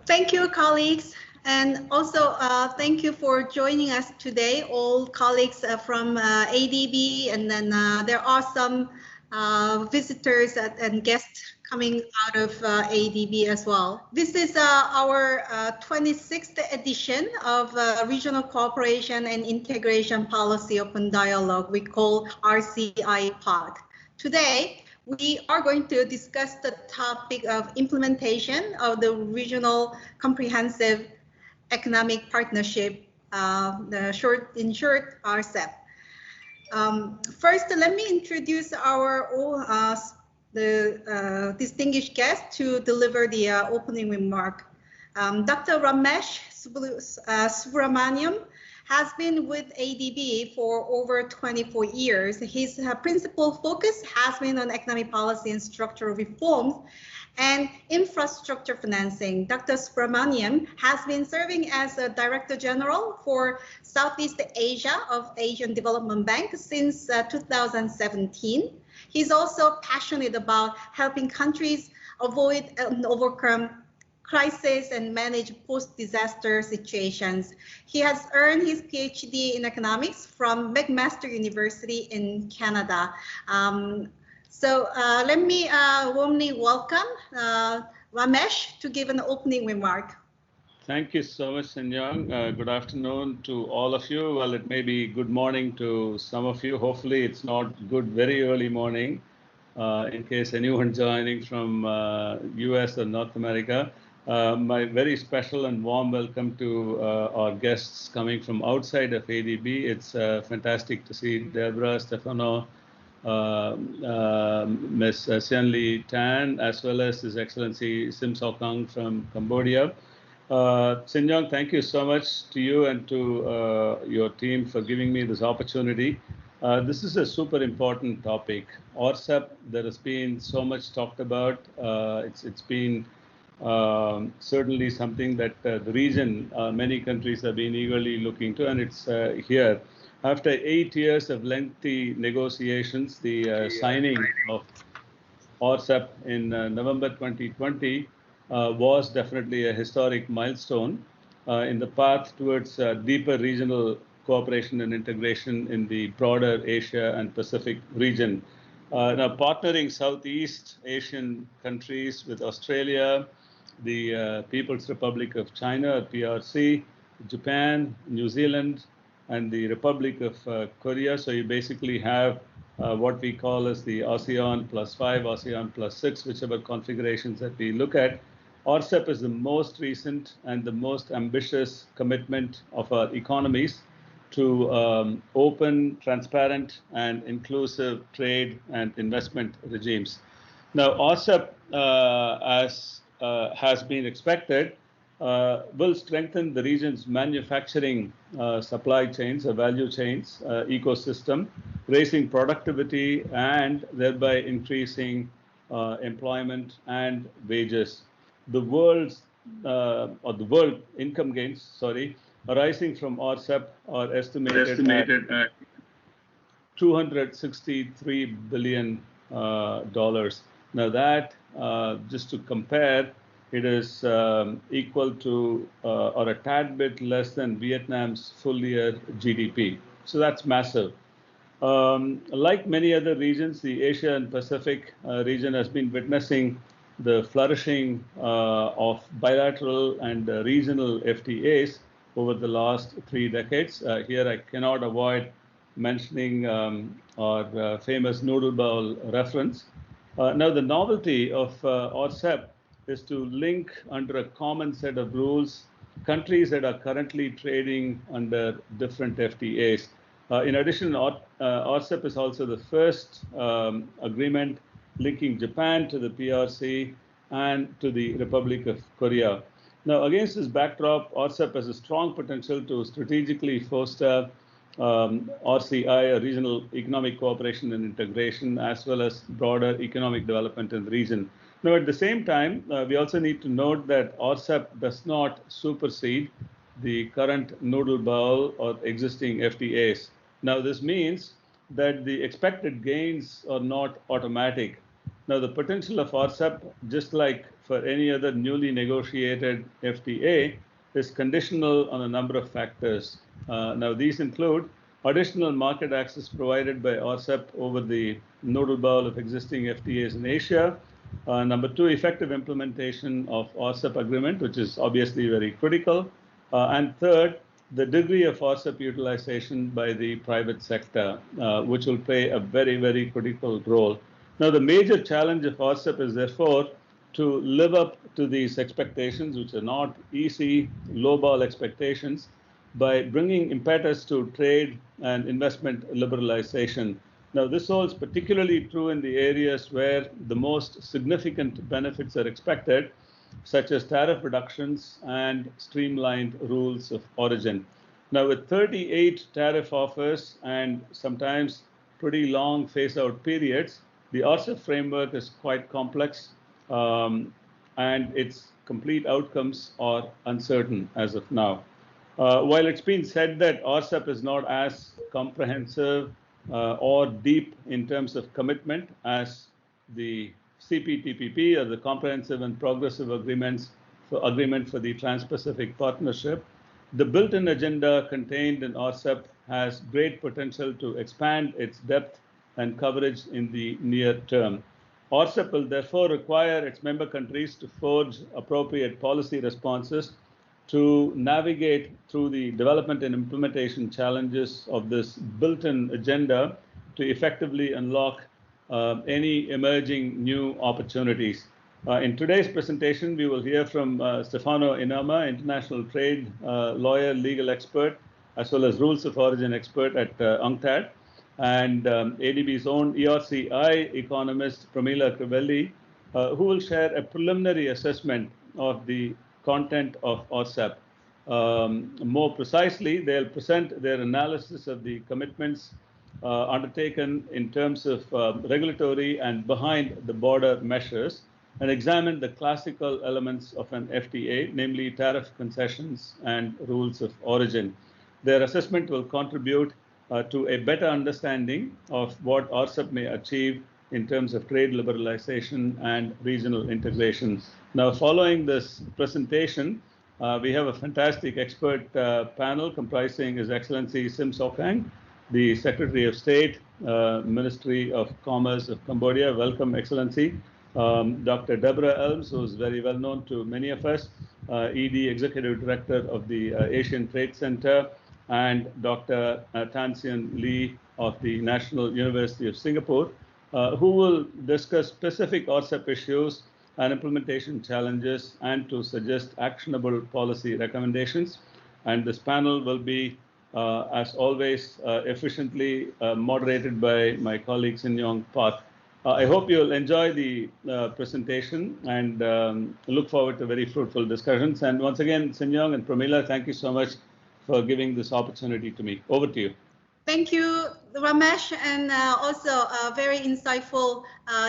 Thank you, colleagues. And also, thank you for joining us today, all colleagues from ADB, and then there are some visitors and guests coming out of ADB as well. This is our 26th edition of Regional Cooperation and Integration Policy Open Dialogue we call RCI Pod. Today, we are going to discuss the topic of implementation of the Regional Comprehensive Economic Partnership, in short, RCEP. First, let me introduce our distinguished guest to deliver the opening remark. Dr. Ramesh Subramaniam has been with ADB for over 24 years. His principal focus has been on economic policy and structural reforms and infrastructure financing. Dr. Subramaniam has been serving as a Director General for Southeast Asia of Asian Development Bank since 2017. He's also passionate about helping countries avoid and overcome crisis and manage post-disaster situations. He has earned his PhD in economics from McMaster University in Canada. Let me warmly welcome Ramesh to give an opening remark. Thank you so much, Sinyoung. Good afternoon to all of you. Well, it may be good morning to some of you. Hopefully, it's not good very early morning in case anyone joining from US or North America. My very special and warm welcome to our guests coming from outside of ADB. It's fantastic to see Deborah, Stefano, Ms. Sian-Li Tan, as well as His Excellency Sim Sokang from Cambodia. Sinyoung, thank you so much to you and to your team for giving me this opportunity. This is a super important topic. RCEP, there has been so much talked about. It's been certainly something that the region, many countries have been eagerly looking to, and it's here. After 8 years of lengthy negotiations, the signing of RCEP in November 2020 was definitely a historic milestone in the path towards deeper regional cooperation and integration in the broader Asia and Pacific region. Now, partnering Southeast Asian countries with Australia, the People's Republic of China, PRC, Japan, New Zealand, and the Republic of Korea. So you basically have what we call as the ASEAN +5, ASEAN +6, whichever configurations that we look at. RCEP is the most recent and the most ambitious commitment of our economies to open, transparent, and inclusive trade and investment regimes. Now, RCEP, as has been expected, will strengthen the region's manufacturing supply chains, value chains, ecosystem, raising productivity and thereby increasing employment and wages. The world income gains, arising from RCEP are estimated at $263 billion. Now that, just to compare, it is equal to or a tad bit less than Vietnam's full year GDP. So that's massive. Like many other regions, the Asia and Pacific region has been witnessing the flourishing of bilateral and regional FTAs over the last 3 decades. Here I cannot avoid mentioning our famous noodle bowl reference. Now the novelty of RCEP is to link under a common set of rules countries that are currently trading under different FTAs. In addition, RCEP is also the first agreement linking Japan to the PRC and to the Republic of Korea. Now, against this backdrop, RCEP has a strong potential to strategically foster RCI, a regional economic cooperation and integration, as well as broader economic development in the region. Now, at the same time, we also need to note that RCEP does not supersede the current noodle bowl or existing FTAs. Now, this means that the expected gains are not automatic. Now, the potential of RCEP, just like for any other newly negotiated FTA, is conditional on a number of factors. Now, these include additional market access provided by RCEP over the nodal bowl of existing FTAs in Asia. Number two, effective implementation of RCEP agreement, which is obviously very critical. And third, the degree of RCEP utilization by the private sector, which will play a very, very critical role. Now, the major challenge of RCEP is therefore to live up to these expectations, which are not easy, low-ball expectations, by bringing impetus to trade and investment liberalization. Now, this holds particularly true in the areas where the most significant benefits are expected, such as tariff reductions and streamlined rules of origin. Now, with 38 tariff offers and sometimes pretty long phase-out periods, the RCEP framework is quite complex, and its complete outcomes are uncertain as of now. While it's been said that RCEP is not as comprehensive or deep in terms of commitment as the CPTPP, or the Comprehensive and Progressive Agreement for the Trans-Pacific Partnership, the built-in agenda contained in RCEP has great potential to expand its depth and coverage in the near term. RCEP will therefore require its member countries to forge appropriate policy responses to navigate through the development and implementation challenges of this built-in agenda to effectively unlock any emerging new opportunities. In today's presentation, we will hear from Stefano Inama, international trade lawyer, legal expert, as well as rules of origin expert at UNCTAD, and ADB's own ERCI economist, Pramila Crivelli, who will share a preliminary assessment of the content of RCEP. More precisely, they'll present their analysis of the commitments undertaken in terms of regulatory and behind-the-border measures, and examine the classical elements of an FTA, namely tariff concessions and rules of origin. Their assessment will contribute to a better understanding of what RCEP may achieve in terms of trade liberalization and regional integration. Now, following this presentation, we have a fantastic expert panel comprising His Excellency Sim Sokang, the Secretary of State, Ministry of Commerce of Cambodia. Welcome, Excellency. Dr. Deborah Elms, who is very well known to many of us, ED Executive Director of the Asian Trade Center, and Dr. Tan Sien Lee of the National University of Singapore, who will discuss specific RCEP issues and implementation challenges and to suggest actionable policy recommendations. And this panel will be, as always, efficiently moderated by my colleague Sin Yong Park. I hope you'll enjoy the presentation and look forward to very fruitful discussions. And once again, Sin Yong and Pramila, thank you so much for giving this opportunity to me. Over to you. Thank you, Ramesh, and also a very insightful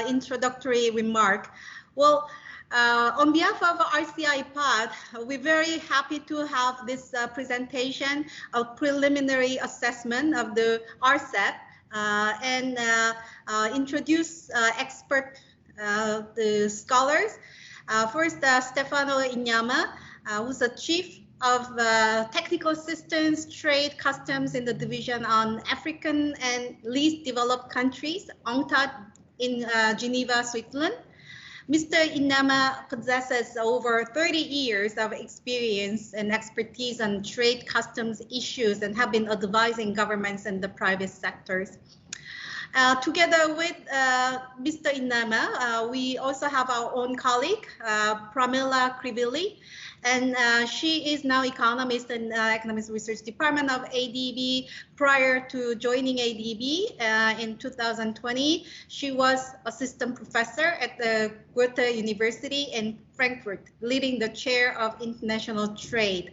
introductory remark. Well, on behalf of RCEP, we're very happy to have this presentation of preliminary assessment of the RCEP and introduce the scholars. First, Stefano Inyama, who's the Chief of Technical Assistance, Trade, Customs in the Division on African and Least Developed Countries, UNCTAD in Geneva, Switzerland. Mr. Inama possesses over 30 years of experience and expertise on trade customs issues and have been advising governments and the private sectors. Together with Mr. Inama, we also have our own colleague, Pramila Crivelli, and she is now economist in Economics Research Department of ADB. Prior to joining ADB in 2020, she was assistant professor at the Goethe University in Frankfurt, leading the chair of international trade.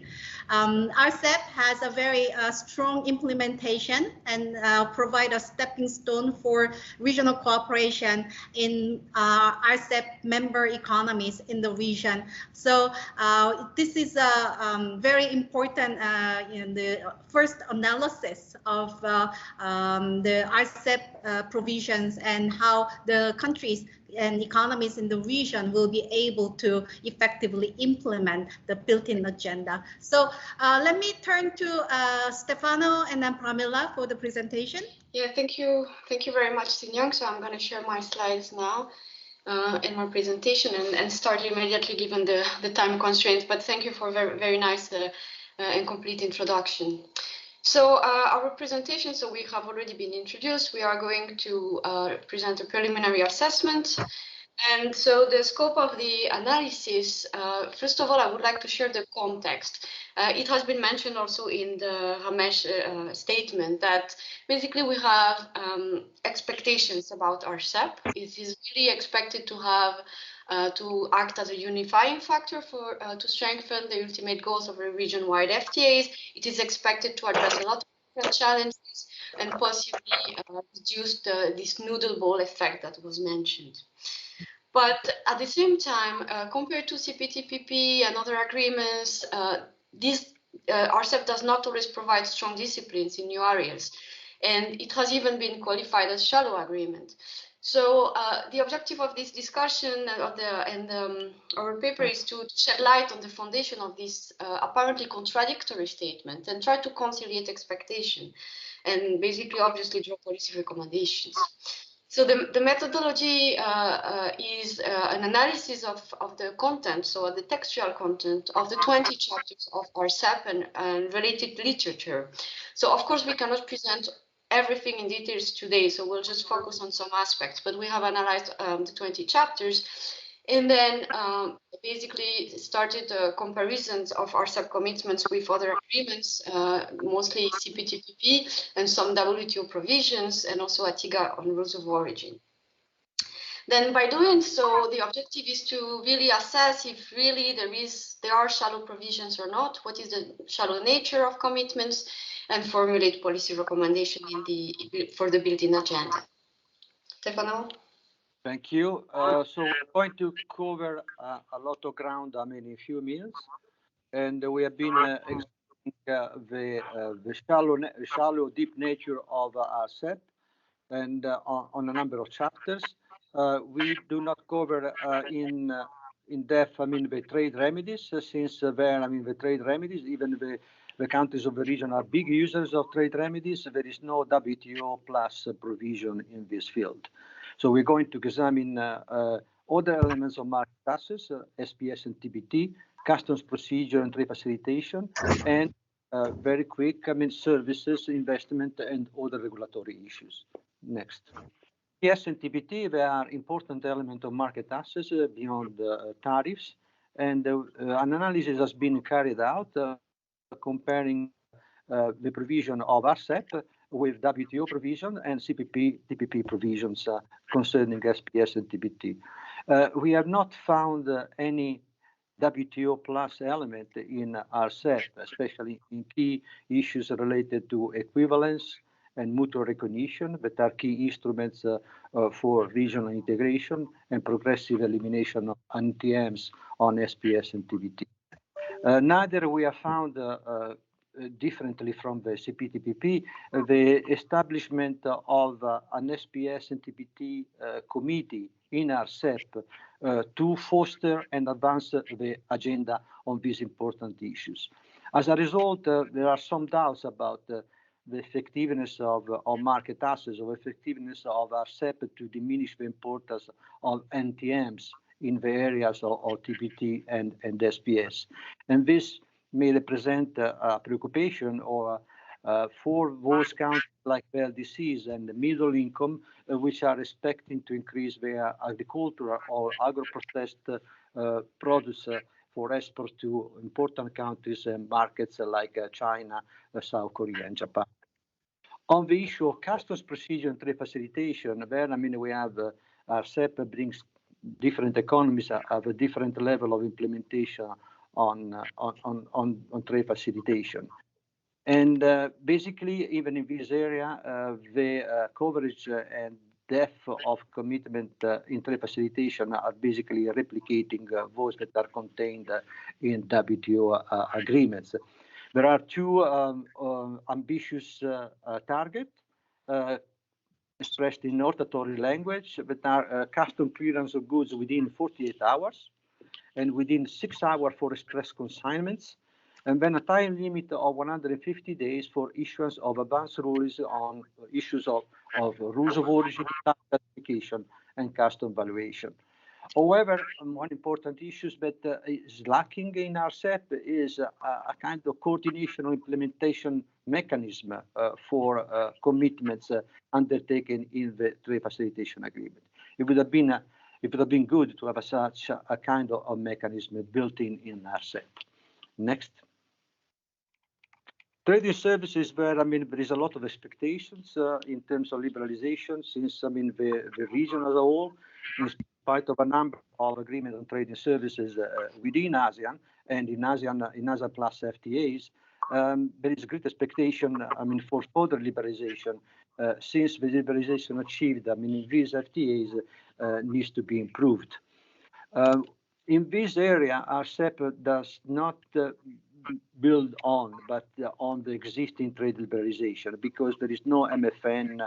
RCEP has a very strong implementation and provide a stepping stone for regional cooperation in RCEP member economies in the region. So this is a very important in the first analysis of the RCEP provisions and how the countries and economies in the region will be able to effectively implement the built-in agenda. So let me turn to Stefano and then Pramila for the presentation. Yeah, thank you very much, Sinyoung. So I'm going to share my slides now in my presentation and start immediately given the time constraints. But thank you for very nice and complete introduction. So our presentation, so we have already been introduced. We are going to present a preliminary assessment. And so the scope of the analysis, first of all, I would like to share the context. It has been mentioned also in the Ramesh statement that basically we have expectations about RCEP. It is really expected to have to act as a unifying factor for to strengthen the ultimate goals of region-wide FTAs. It is expected to address a lot of challenges and possibly reduce this noodle ball effect that was mentioned. But at the same time, compared to CPTPP and other agreements, this RCEP does not always provide strong disciplines in new areas, and it has even been qualified as shallow agreement. So the objective of this discussion our paper is to shed light on the foundation of this apparently contradictory statement and try to conciliate expectation and basically obviously draw policy recommendations. So the methodology is an analysis of the content, so the textual content of the 20 chapters of RCEP and related literature. So of course we cannot present everything in details today, so we'll just focus on some aspects, but we have analyzed the 20 chapters and then basically started comparisons of RCEP commitments with other agreements, mostly CPTPP and some WTO provisions, and also ATIGA on rules of origin. Then by doing so, the objective is to really assess if really there are shallow provisions or not, what is the shallow nature of commitments, and formulate policy recommendation for the built-in agenda. Stefano? Thank you. So we're going to cover a lot of ground, in a few minutes, and we have been examining the shallow, deep nature of RCEP, and on a number of chapters. We do not cover in depth, the trade remedies, since the trade remedies, even the countries of the region are big users of trade remedies. There is no WTO plus provision in this field. So we're going to examine other elements of market access, SPS and TBT, customs procedure and trade facilitation, and very quick, services, investment, and other regulatory issues. Next. SPS and TBT, they are important elements of market access beyond tariffs, and an analysis has been carried out comparing the provision of RCEP with WTO provision and CPP, TPP provisions concerning SPS and TBT. We have not found any WTO plus element in RCEP, especially in key issues related to equivalence and mutual recognition that are key instruments for regional integration and progressive elimination of NTMs on SPS and TBT. Neither we have found differently from the CPTPP, the establishment of an SPS and TPT committee in RCEP to foster and advance the agenda on these important issues. As a result, there are some doubts about the effectiveness of market access, or effectiveness of RCEP to diminish the importance of NTMs in the areas of TPT and SPS. And this may represent a preoccupation or for those countries like LDCs and the middle income, which are expecting to increase their agricultural or agro-processed products for export to important countries and markets like China, South Korea, and Japan. On the issue of customs procedure and trade facilitation, there, we have RCEP brings different economies have a different level of implementation on trade facilitation. And basically, even in this area, the coverage and depth of commitment in trade facilitation are basically replicating those that are contained in WTO agreements. There are two ambitious targets. expressed in hortatory language, that are custom clearance of goods within 48 hours and within 6 hours for express consignments, and then a time limit of 150 days for issuance of advance rules on issues of rules of origin, tax classification, and custom valuation. However, one important issue that is lacking in RCEP is a kind of coordination or implementation mechanism for commitments undertaken in the trade facilitation agreement. It would have been good to have such a kind of mechanism built in RCEP. Next. Trading services, where there is a lot of expectations in terms of liberalization, since the region as a whole, in spite of a number of agreements on trading services within ASEAN and in ASEAN plus FTAs, there is great expectation for further liberalization, since the liberalization achieved in these FTAs needs to be improved. In this area, RCEP does not build on, but on the existing trade liberalization, because there is no MFN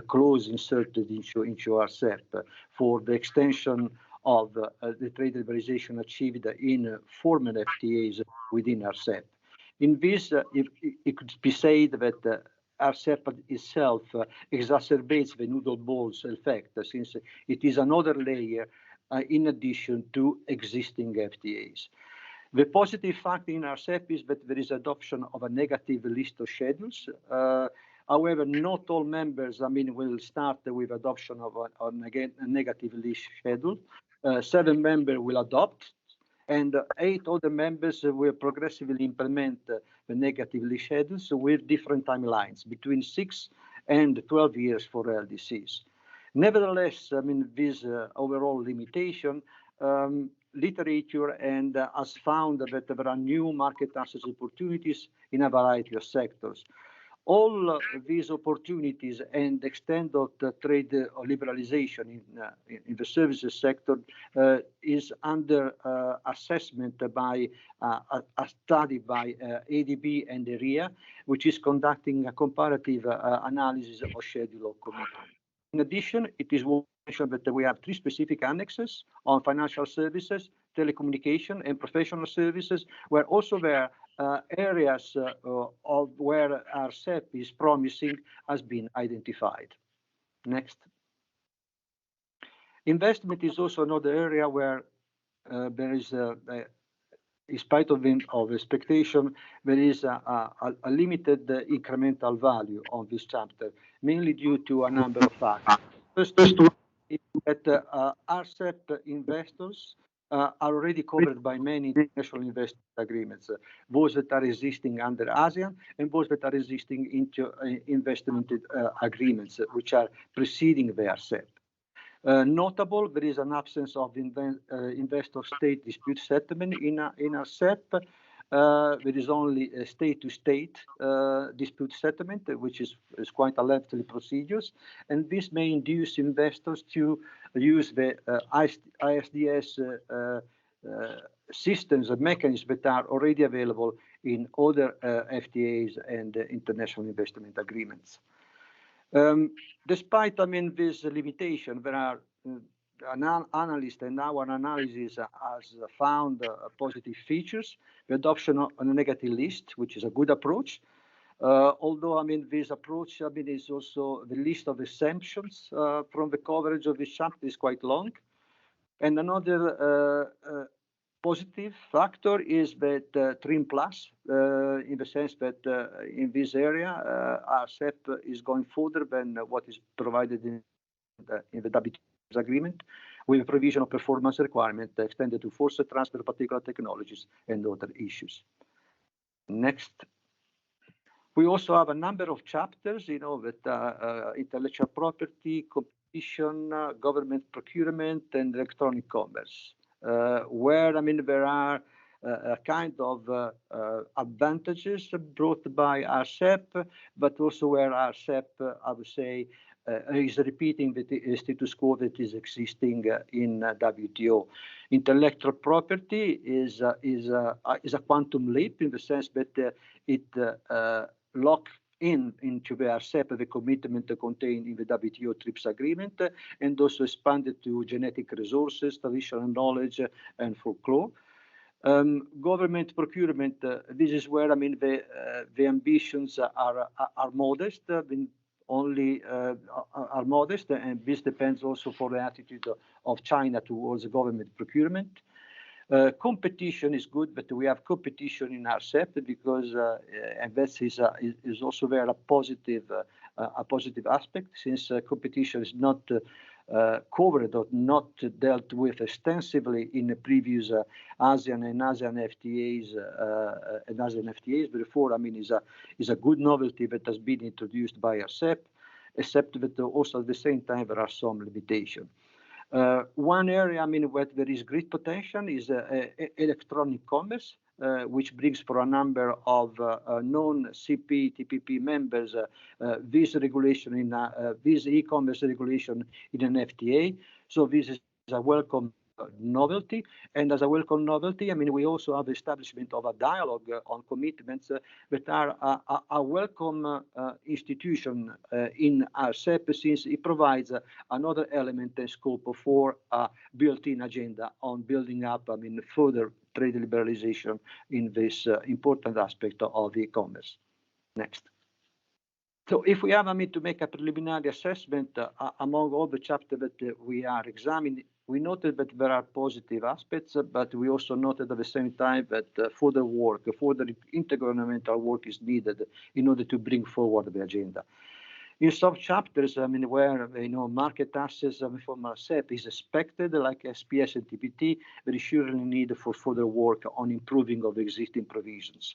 clause inserted into RCEP for the extension of the trade liberalization achieved in former FTAs within RCEP. In this, it could be said that RCEP itself exacerbates the noodle balls effect, since it is another layer in addition to existing FTAs. The positive fact in RCEP is that there is adoption of a negative list of schedules. However, not all members, will start with adoption of a negative list schedule. 7 members will adopt, and 8 other members will progressively implement the negative list schedules with different timelines, between 6 and 12 years for LDCs. Nevertheless, this overall limitation, literature and has found that there are new market access opportunities in a variety of sectors. All these opportunities and extent of the trade liberalization in the services sector is under assessment by a study by ADB and ERIA, which is conducting a comparative analysis of schedule of commitment. In addition, it is worth mentioning that we have 3 specific annexes on financial services, telecommunication, and professional services, where also there are areas of where RCEP is promising has been identified. Next. Investment is also another area where there is, in spite of expectation, there is a limited incremental value on this chapter, mainly due to a number of factors. First is that RCEP investors are already covered by many international investment agreements, those that are existing under ASEAN and those that are existing into investment agreements, which are preceding the RCEP. Notable, there is an absence of investor-state dispute settlement in RCEP. There is only a state-to-state dispute settlement, which is quite a lengthy procedures, and this may induce investors to use the ISDS systems and mechanisms that are already available in other FTAs and international investment agreements. Despite, this limitation, there are analysts, and our analysis has found positive features. The adoption on a negative list, which is a good approach. Although, this approach, is also the list of exemptions from the coverage of this chapter is quite long. And another positive factor is that Trim Plus, in the sense that in this area, RCEP is going further than what is provided in the WTO agreement, with a provision of performance requirement extended to forced transfer of particular technologies and other issues. Next. We also have a number of chapters, that intellectual property, competition, government procurement, and electronic commerce, where, there are a kind of advantages brought by RCEP, but also where RCEP, I would say, is repeating the status quo that is existing in WTO. Intellectual property is a quantum leap in the sense that it locks into the RCEP, the commitment contained in the WTO TRIPS agreement, and also expanded to genetic resources, traditional knowledge, and folklore. Government procurement, this is where, I mean, the ambitions are modest, are modest, and this depends also for the attitude of China towards government procurement. Competition is good, but we have competition in RCEP because, and that is also very a positive aspect, since competition is not covered or not dealt with extensively in the previous ASEAN and ASEAN FTAs. Therefore, I mean, is a good novelty that has been introduced by RCEP, except that also at the same time there are some limitations. One area, I mean, where there is great potential is electronic commerce, which brings for a number of non-CP TPP members this regulation in this e-commerce regulation in an FTA. So this is a welcome novelty, and as a welcome novelty, I mean, we also have the establishment of a dialogue on commitments that are a welcome institution in RCEP, since it provides another element and scope for a built-in agenda on building up, I mean, further trade liberalization in this important aspect of e-commerce. Next. So if we have, I mean, to make a preliminary assessment among all the chapters that we are examining, we noted that there are positive aspects, but we also noted at the same time that further intergovernmental work is needed in order to bring forward the agenda. In some chapters, I mean, where, you know, market access from RCEP is expected, like SPS and TPT, there is surely need for further work on improving of existing provisions.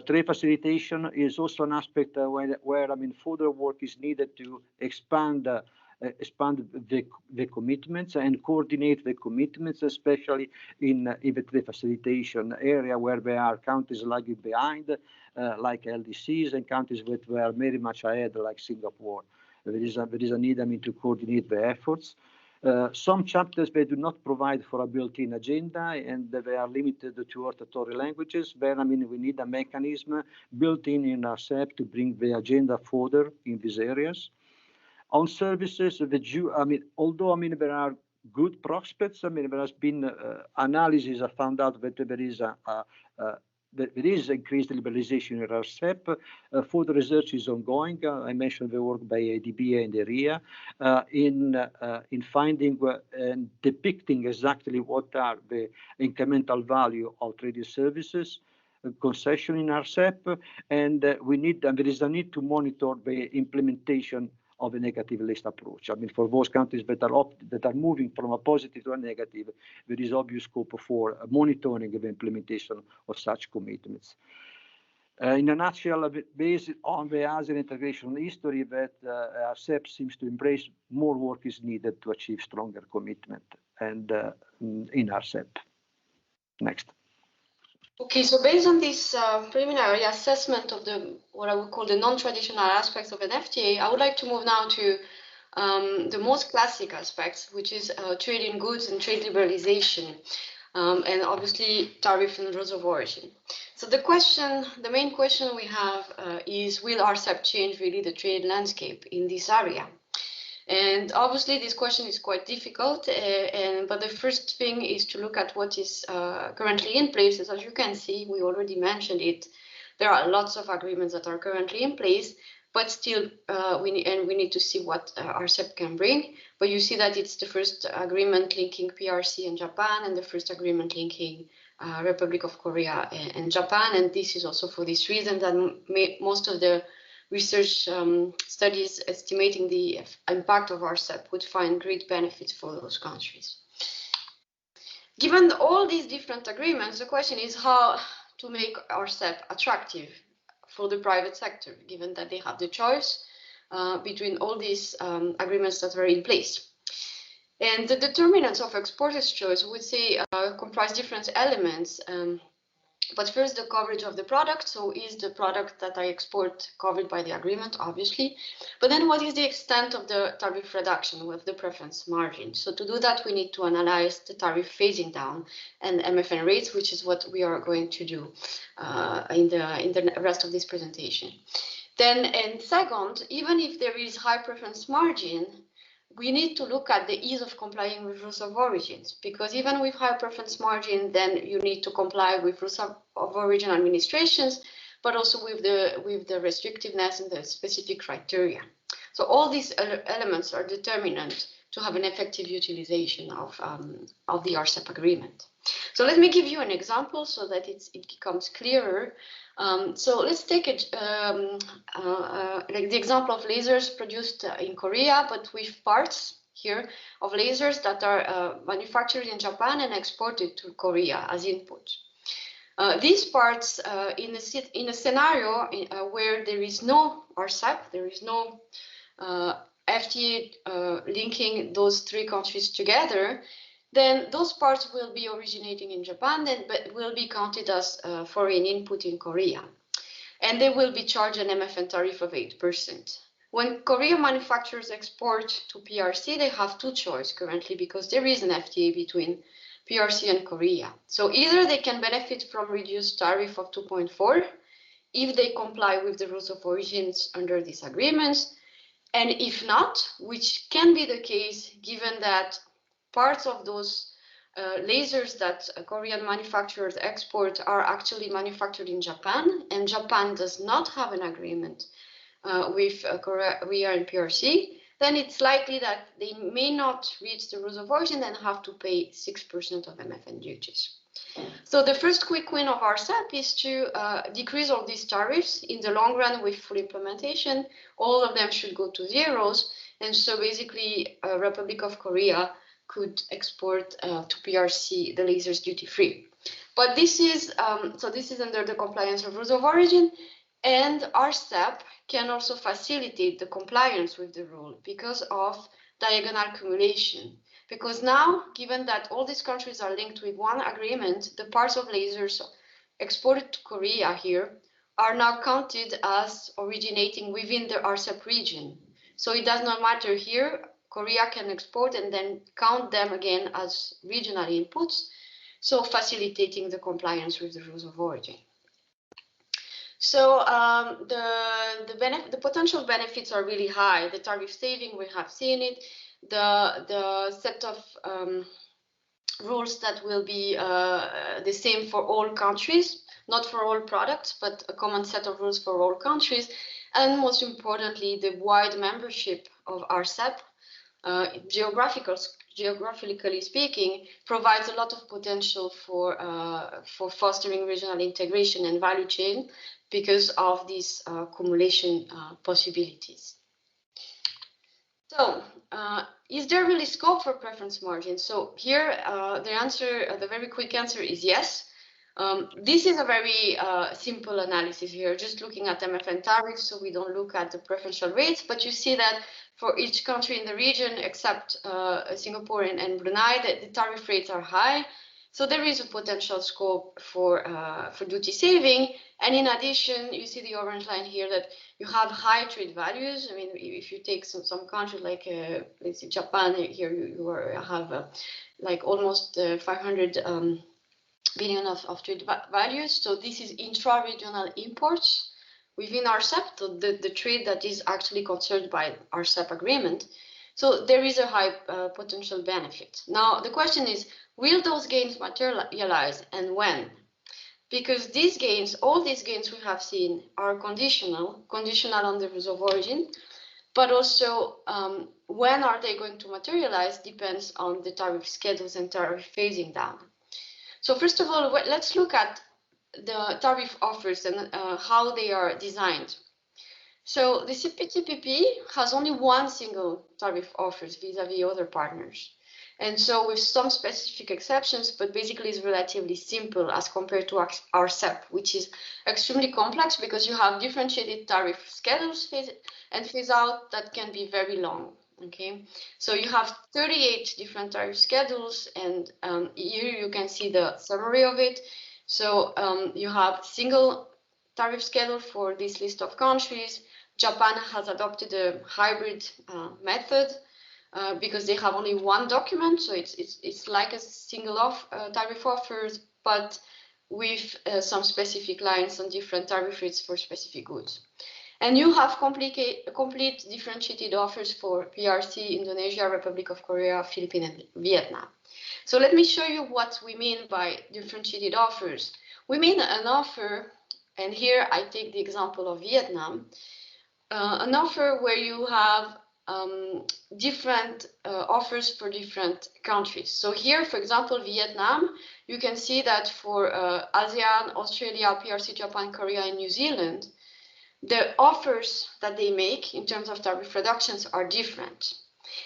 Trade facilitation is also an aspect where I mean, further work is needed to expand the commitments and coordinate the commitments, especially in the trade facilitation area where there are countries lagging behind, like LDCs, and countries that were very much ahead, like Singapore. There is a need, I mean, to coordinate the efforts. Some chapters, they do not provide for a built-in agenda, and they are limited to hortatory languages. Then, I mean, we need a mechanism built in RCEP to bring the agenda further in these areas. On services, although, I mean, there are good prospects, I mean, there has been analysis that found out that there is increased liberalization in RCEP. Further research is ongoing. I mentioned the work by ADB and ERIA in finding and depicting exactly what are the incremental value of trading services, concession in RCEP, and there is a need to monitor the implementation of a negative list approach. I mean, for those countries that are moving from a positive to a negative, there is obvious scope for monitoring the implementation of such commitments. In a nutshell, based on the ASEAN integration history that RCEP seems to embrace, more work is needed to achieve stronger commitment and in RCEP. Next. Okay, so based on this preliminary assessment of what I would call the non-traditional aspects of an FTA, I would like to move now to the most classic aspects, which is trade in goods and trade liberalization, and obviously tariff and rules of origin. So the main question we have is, will RCEP change really the trade landscape in this area? And obviously this question is quite difficult, but the first thing is to look at what is currently in place. As you can see, we already mentioned it, there are lots of agreements that are currently in place, but still we need to see what RCEP can bring. But you see that it's the first agreement linking PRC and Japan, and the first agreement linking Republic of Korea and Japan, and this is also for this reason that most of the research studies estimating the impact of RCEP would find great benefits for those countries. Given all these different agreements, the question is how to make RCEP attractive for the private sector, given that they have the choice between all these agreements that are in place. And the determinants of exporter's choice would say comprise different elements. But first, the coverage of the product. So is the product that I export covered by the agreement, obviously? But then what is the extent of the tariff reduction with the preference margin? So to do that, we need to analyze the tariff phasing down and MFN rates, which is what we are going to do in the rest of this presentation. Then, and second, even if there is high preference margin, we need to look at the ease of complying with rules of origins, because even with high preference margin, then you need to comply with rules of origin administrations, but also with the restrictiveness and the specific criteria. So all these elements are determinant to have an effective utilization of the RCEP agreement. So let me give you an example so that it becomes clearer. So let's take like the example of lasers produced in Korea, but with parts here of lasers that are manufactured in Japan and exported to Korea as input. These parts, in a scenario where there is no RCEP, there is no FTA linking those three countries together, then those parts will be originating in Japan, but will be counted as foreign input in Korea. And they will be charged an MFN tariff of 8%. When Korean manufacturers export to PRC, they have two choices currently, because there is an FTA between PRC and Korea. So either they can benefit from reduced tariff of 2.4 if they comply with the rules of origins under these agreements, and if not, which can be the case given that parts of those lasers that Korean manufacturers export are actually manufactured in Japan, and Japan does not have an agreement with Korea and PRC, then it's likely that they may not reach the rules of origin and have to pay 6% of MFN duties. So the first quick win of RCEP is to decrease all these tariffs. In the long run, with full implementation, all of them should go to zeros. And so basically, Republic of Korea could export to PRC the lasers duty-free. But this is under the compliance of rules of origin, and RCEP can also facilitate the compliance with the rule because of diagonal cumulation. Because now, given that all these countries are linked with one agreement, the parts of lasers exported to Korea here are now counted as originating within the RCEP region. So it does not matter here, Korea can export and then count them again as regional inputs, so facilitating the compliance with the rules of origin. So the potential benefits are really high. The tariff saving, we have seen it. The set of rules that will be the same for all countries, not for all products, but a common set of rules for all countries. And most importantly, the wide membership of RCEP, geographically speaking, provides a lot of potential for fostering regional integration and value chain because of these accumulation possibilities. So, is there really scope for preference margin? So here, the very quick answer is yes. This is a very simple analysis here, just looking at MFN tariffs, so we don't look at the preferential rates, but you see that for each country in the region, except Singapore and Brunei, the tariff rates are high. So there is a potential scope for duty saving. And in addition, you see the orange line here that you have high trade values. I mean, if you take some countries like, let's say Japan, here you have like almost 500 billion of trade values. So this is intra-regional imports within RCEP, the trade that is actually concerned by RCEP agreement. So there is a high potential benefit. Now, the question is, will those gains materialize and when? Because these gains, all these gains we have seen are conditional on the rules of origin, but also when are they going to materialize depends on the tariff schedules and tariff phasing down. So first of all, let's look at the tariff offers and how they are designed. So the CPTPP has only one single tariff offers vis-a-vis other partners. And so with some specific exceptions, but basically it's relatively simple as compared to RCEP, which is extremely complex because you have differentiated tariff schedules and phase out that can be very long. Okay, so you have 38 different tariff schedules, and here you can see the summary of it. So you have single tariff schedule for this list of countries. Japan has adopted a hybrid method because they have only one document, so it's like a single tariff offers, but with some specific lines on different tariff rates for specific goods. And you have complete differentiated offers for PRC, Indonesia, Republic of Korea, Philippines, and Vietnam. So let me show you what we mean by differentiated offers. We mean an offer, and here I take the example of Vietnam, an offer where you have different offers for different countries. So here, for example, Vietnam, you can see that for ASEAN, Australia, PRC, Japan, Korea, and New Zealand, the offers that they make in terms of tariff reductions are different.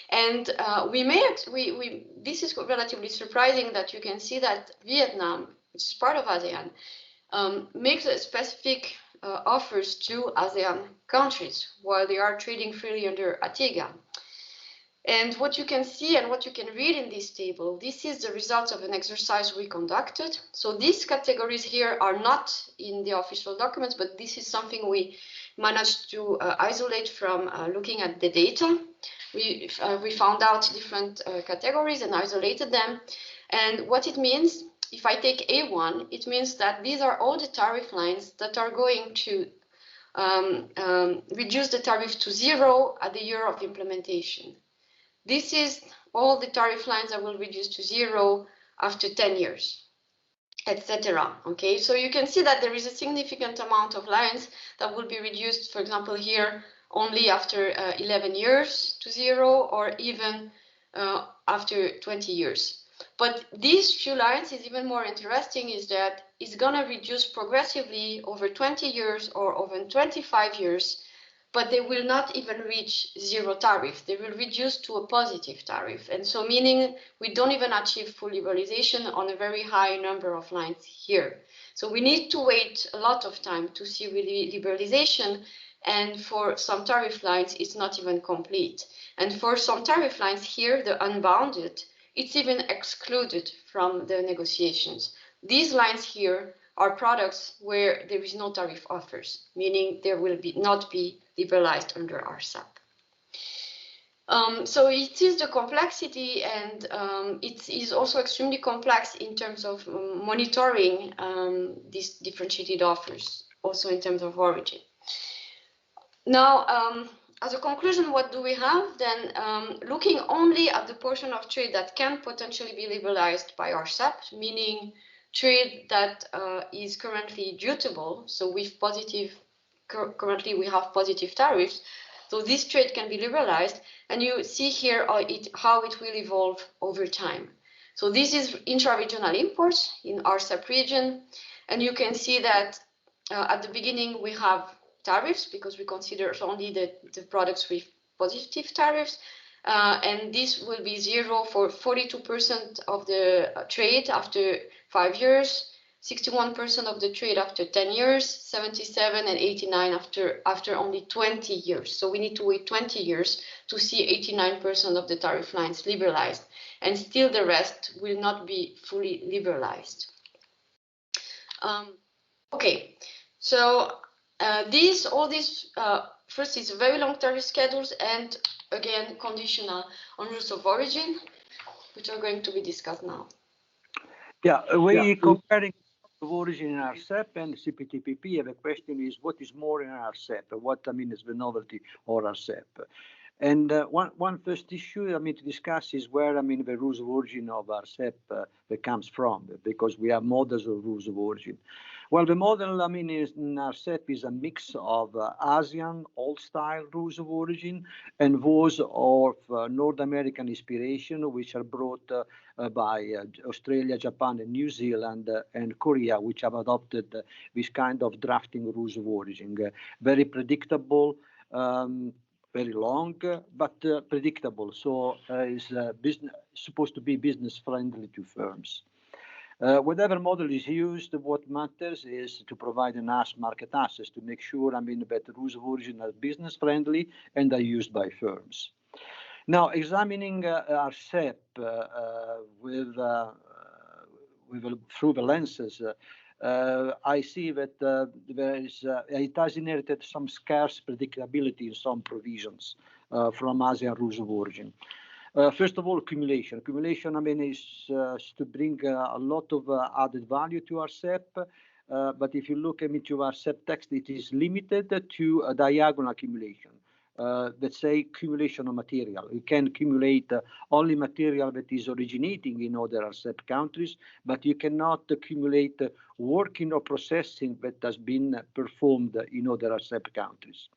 And this is relatively surprising that you can see that Vietnam, which is part of ASEAN, makes a specific offers to ASEAN countries while they are trading freely under ATEGA. And what you can see and what you can read in this table, this is the result of an exercise we conducted. So these categories here are not in the official documents, but this is something we managed to isolate from looking at the data. We found out different categories and isolated them. And what it means, if I take A1, it means that these are all the tariff lines that are going to reduce the tariff to 0 at the year of implementation. This is all the tariff lines that will reduce to 0 after 10 years, etc. Okay, so you can see that there is a significant amount of lines that will be reduced, for example, here only after 11 years to 0, or even after 20 years. But these few lines is even more interesting, is that it's going to reduce progressively over 20 years or over 25 years, but they will not even reach 0 tariff. They will reduce to a positive tariff. And so meaning we don't even achieve full liberalization on a very high number of lines here. So we need to wait a lot of time to see really liberalization. And for some tariff lines, it's not even complete. And for some tariff lines here, the unbounded, it's even excluded from the negotiations. These lines here are products where there is no tariff offers, meaning there will not be liberalized under RCEP. So it is the complexity, and it is also extremely complex in terms of monitoring these differentiated offers, also in terms of origin. Now, as a conclusion, what do we have then? Looking only at the portion of trade that can potentially be liberalized by RCEP, meaning trade that is currently dutable, so with positive, currently we have positive tariffs, so this trade can be liberalized, and you see here how it will evolve over time. So this is intra-regional imports in RCEP region, and you can see that at the beginning we have tariffs because we consider only the products with positive tariffs, and this will be 0 for 42% of the trade after 5 years, 61% of the trade after 10 years, 77 and 89 after only 20 years. So we need to wait 20 years to see 89% of the tariff lines liberalized, and still the rest will not be fully liberalized. Okay, so all these first is very long tariff schedules, and again conditional on rules of origin, which are going to be discussed now. Yeah, comparing of origin in RCEP and CPTPP. The question is, what is more in RCEP? What is the novelty of RCEP? And one first issue to discuss is where the rules of origin of RCEP comes from, because we have models of rules of origin. Well, the model is in RCEP is a mix of ASEAN old-style rules of origin and those of North American inspiration, which are brought by Australia, Japan, and New Zealand and Korea, which have adopted this kind of drafting rules of origin. Very predictable. Very long, but predictable. So it's supposed to be business friendly to firms. Whatever model is used, what matters is to provide enough market access to make sure that the rules of origin are business friendly and are used by firms. Now, examining RCEP through the lenses, I see that it has inherited some scarce predictability in some provisions from ASEAN rules of origin. First of all, accumulation. Accumulation, is to bring a lot of added value to RCEP. but if you look into our RCEP text, it is limited to a diagonal accumulation. Let's say accumulation of material. You can accumulate only material that is originating in other RCEP countries, but you cannot accumulate working or processing that has been performed in other RCEP countries.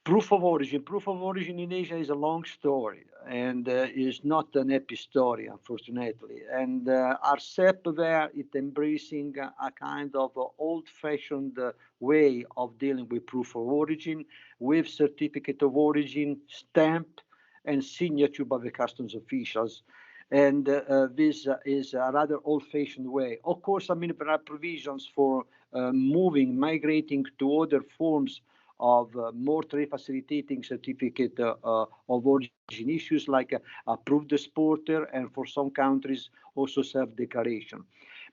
Proof of origin. Proof of origin in Asia is a long story and is not an happy story, unfortunately. And RCEP there is embracing a kind of old-fashioned way of dealing with proof of origin, with certificate of origin, stamp, and signature by the customs officials. And this is a rather old-fashioned way. Of course, I mean, there are provisions for migrating to other forms of more trade facilitating certificate of origin issues like approved exporter, and for some countries also self-declaration.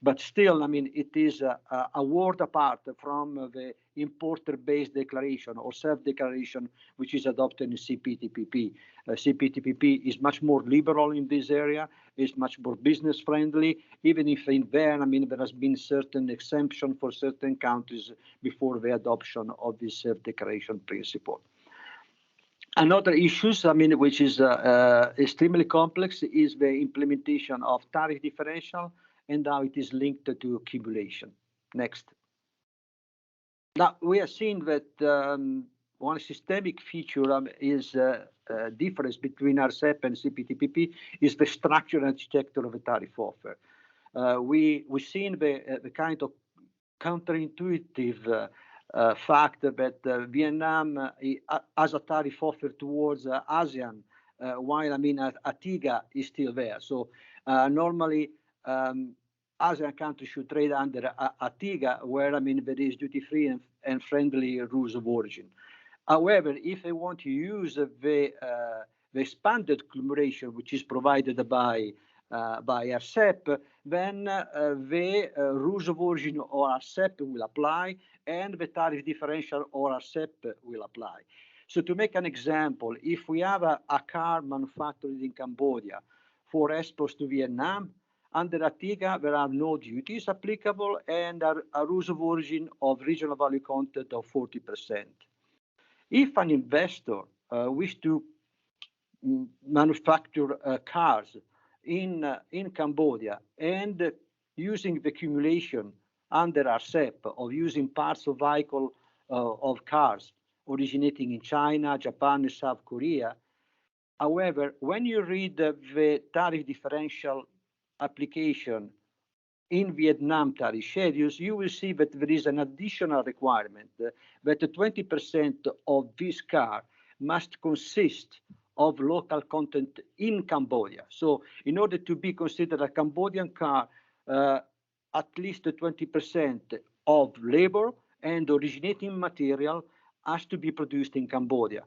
But still, I mean, it is a word apart from the importer-based declaration or self-declaration, which is adopted in CPTPP. CPTPP is much more liberal in this area, is much more business-friendly, even if in there, I mean, there has been certain exemption for certain countries before the adoption of this self-declaration principle. Another issue, I mean, which is extremely complex, is the implementation of tariff differential and how it is linked to accumulation. Next. Now, we have seen that one systemic feature is difference between RCEP and CPTPP is the structure and architecture of a tariff offer. We've seen the kind of counterintuitive fact that Vietnam has a tariff offer towards ASEAN, while I mean ATIGA is still there. So normally ASEAN countries should trade under ATIGA, where I mean there is duty-free and friendly rules of origin. However, if they want to use the expanded accumulation, which is provided by RCEP, then the rules of origin or RCEP will apply, and the tariff differential or RCEP will apply. So to make an example, if we have a car manufactured in Cambodia for exports to Vietnam, under ATIGA, there are no duties applicable and a rules of origin of regional value content of 40%. If an investor wishes to manufacture cars in Cambodia and using the accumulation under RCEP of using parts of vehicle of cars originating in China, Japan, and South Korea, however, when you read the tariff differential application in Vietnam tariff schedules, you will see that there is an additional requirement that 20% of this car must consist of local content in Cambodia. So in order to be considered a Cambodian car, at least 20% of labor and originating material has to be produced in Cambodia.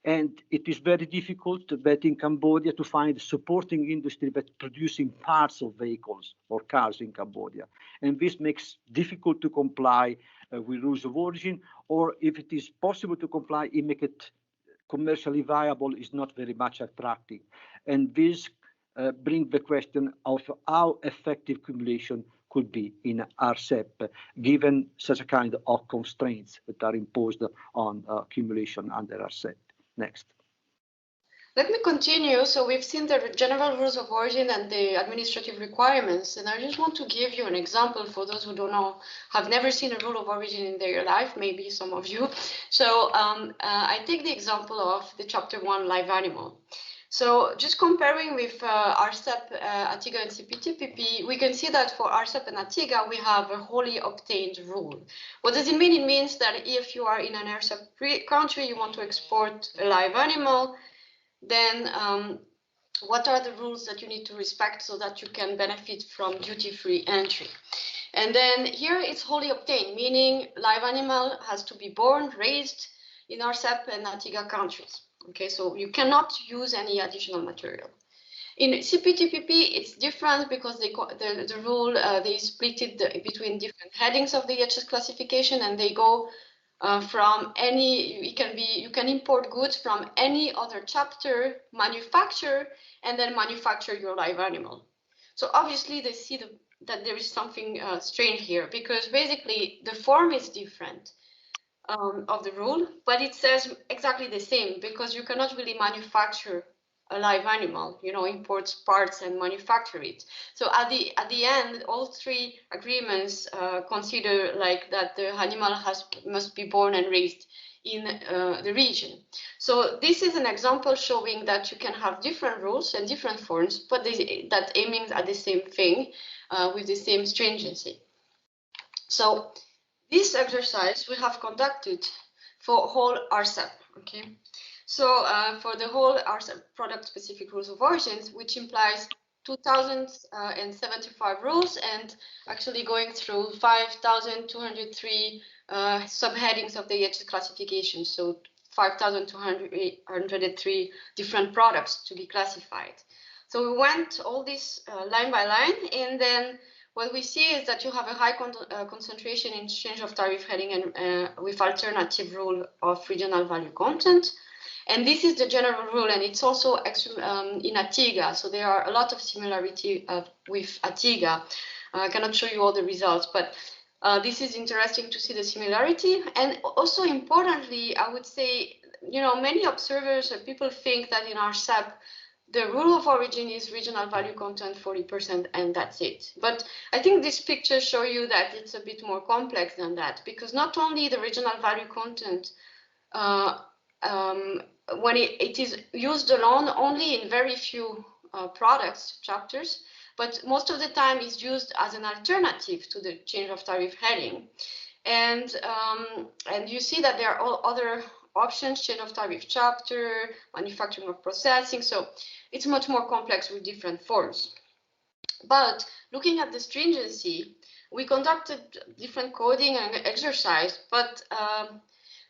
And it is very difficult that in Cambodia to find supporting industry that producing parts of vehicles or cars in Cambodia. And this makes difficult to comply with rules of origin, or if it is possible to comply, it makes it commercially viable is not very much attractive. And this brings the question of how effective accumulation could be in RCEP, given such a kind of constraints that are imposed on accumulation under RCEP. Next. Let me continue. So we've seen the general rules of origin and the administrative requirements, and I just want to give you an example for those who don't know, have never seen a rule of origin in their life, maybe some of you. So I take the example of the Chapter 1 live animal. So just comparing with RCEP, ATIGA, and CPTPP, we can see that for RCEP and ATIGA, we have a wholly obtained rule. What does it mean? It means that if you are in an RCEP country, you want to export a live animal, then what are the rules that you need to respect so that you can benefit from duty-free entry? And then here it's wholly obtained, meaning live animal has to be born, raised in RCEP and ATIGA countries. Okay, so you cannot use any additional material. In CPTPP, it's different because the rule, they split it between different headings of the EHS classification, and they go from any, you can import goods from any other chapter, manufacture, and then manufacture your live animal. So obviously they see that there is something strange here, because basically the form is different of the rule, but it says exactly the same, because you cannot really manufacture a live animal, you know, import parts and manufacture it. So at the end, all three agreements consider like that the animal must be born and raised in the region. So this is an example showing that you can have different rules and different forms, but that aiming at the same thing with the same stringency. So this exercise we have conducted for whole RCEP, okay? So for the whole RCEP product-specific rules of origins, which implies 2,075 rules and actually going through 5,203 subheadings of the EHS classification, so 5,203 different products to be classified. So we went all this line by line, and then what we see is that you have a high concentration in change of tariff heading and with alternative rule of regional value content. And this is the general rule, and it's also in ATIGA. So there are a lot of similarity with ATIGA. I cannot show you all the results, but this is interesting to see the similarity. And also importantly, I would say, you know, many observers or people think that in RCEP, the rule of origin is regional value content 40%, and that's it. But I think these pictures show you that it's a bit more complex than that, because not only the regional value content, when it is used alone only in very few products chapters, but most of the time is used as an alternative to the change of tariff heading. And you see that there are all other options, change of tariff chapter, manufacturing or processing. So it's much more complex with different forms. But looking at the stringency, we conducted different coding and exercise, but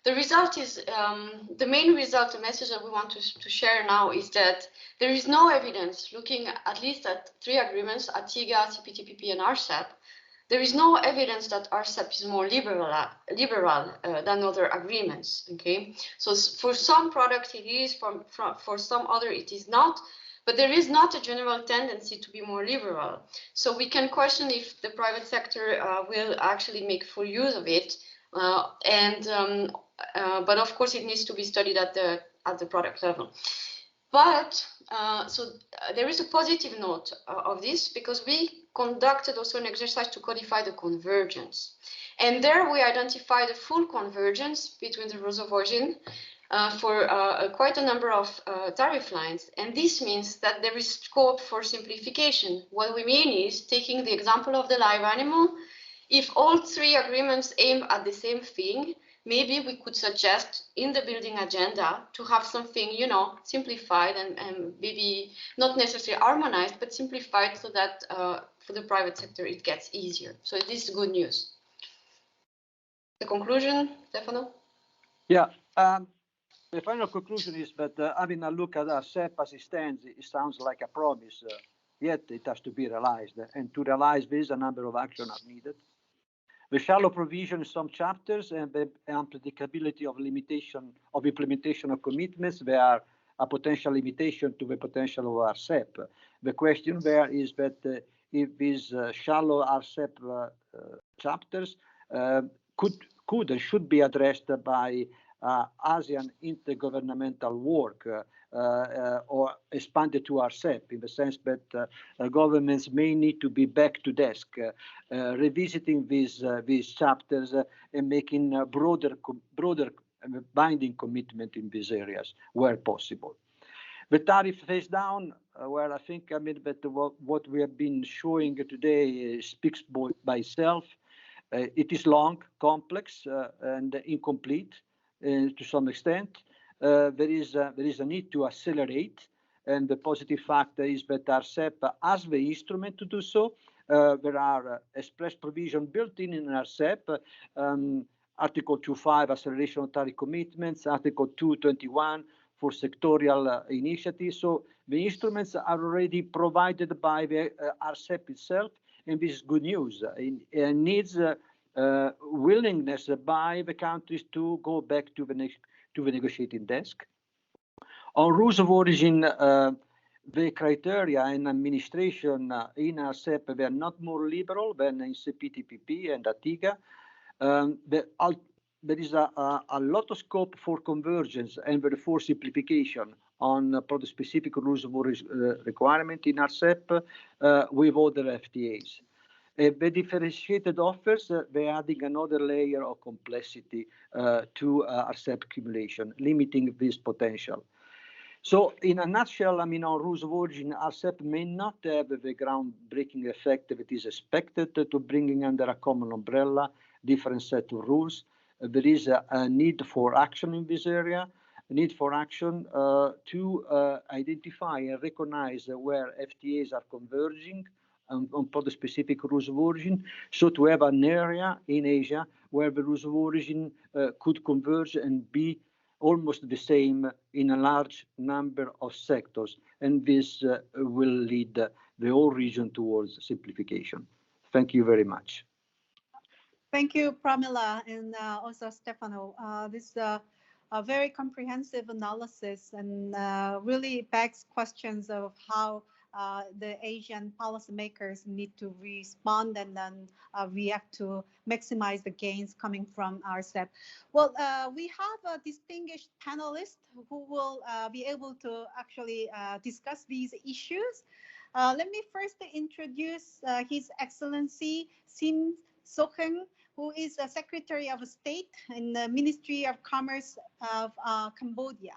the result is, the main result, the message that we want to share now is that there is no evidence, looking at least at three agreements, ATIGA, CPTPP, and RCEP, there is no evidence that RCEP is more liberal than other agreements, okay? So for some products it is, for some other it is not, but there is not a general tendency to be more liberal. So we can question if the private sector will actually make full use of it, but of course it needs to be studied at the product level. But there is a positive note of this, because we conducted also an exercise to codify the convergence. And there we identified the full convergence between the rules of origin for quite a number of tariff lines. And this means that there is scope for simplification. What we mean is, taking the example of the live animal, if all three agreements aim at the same thing, maybe we could suggest in the building agenda to have something, you know, simplified and maybe not necessarily harmonized, but simplified, so that for the private sector it gets easier. So this is good news. The conclusion, Stefano? Yeah, the final conclusion is that having a look at RCEP as it stands, it sounds like a promise, yet it has to be realized. And to realize this, a number of actions are needed. The shallow provision in some chapters and the unpredictability of implementation of commitments, there are a potential limitation to the potential of RCEP. The question there is that if these shallow RCEP chapters could and should be addressed by ASEAN intergovernmental work or expanded to RCEP, in the sense that governments may need to be back to desk, revisiting these chapters and making broader binding commitment in these areas where possible. The tariff phase down, where I think that what we have been showing today speaks by itself. It is long, complex, and incomplete to some extent. There is a need to accelerate, and the positive factor is that RCEP has the instrument to do so. There are express provision built in RCEP, Article 2.5, acceleration of tariff commitments, Article 2.21 for sectorial initiatives. So the instruments are already provided by the RCEP itself, and this is good news. It needs willingness by the countries to go back to the negotiating desk. On rules of origin, the criteria and administration in RCEP were not more liberal than in CPTPP and ATIGA. There is a lot of scope for convergence and therefore simplification on product-specific rules of requirement in RCEP with other FTAs. The differentiated offers, they're adding another layer of complexity to RCEP accumulation, limiting this potential. So in a nutshell, I mean, on rules of origin, RCEP may not have the groundbreaking effect that is expected to bringing under a common umbrella different set of rules. There is a need for action in this area, a need for action to identify and recognize where FTAs are converging on product-specific rules of origin, so to have an area in Asia where the rules of origin could converge and be almost the same in a large number of sectors, and this will lead the whole region towards simplification. Thank you very much. Thank you, Pramila, and also Stefano. This is a very comprehensive analysis and really begs questions of how the Asian policymakers need to respond and then react to maximize the gains coming from RCEP. Well, we have a distinguished panelist who will be able to actually discuss these issues. Let me first introduce His Excellency Sim Sok-heung, who is the Secretary of State in the Ministry of Commerce of Cambodia.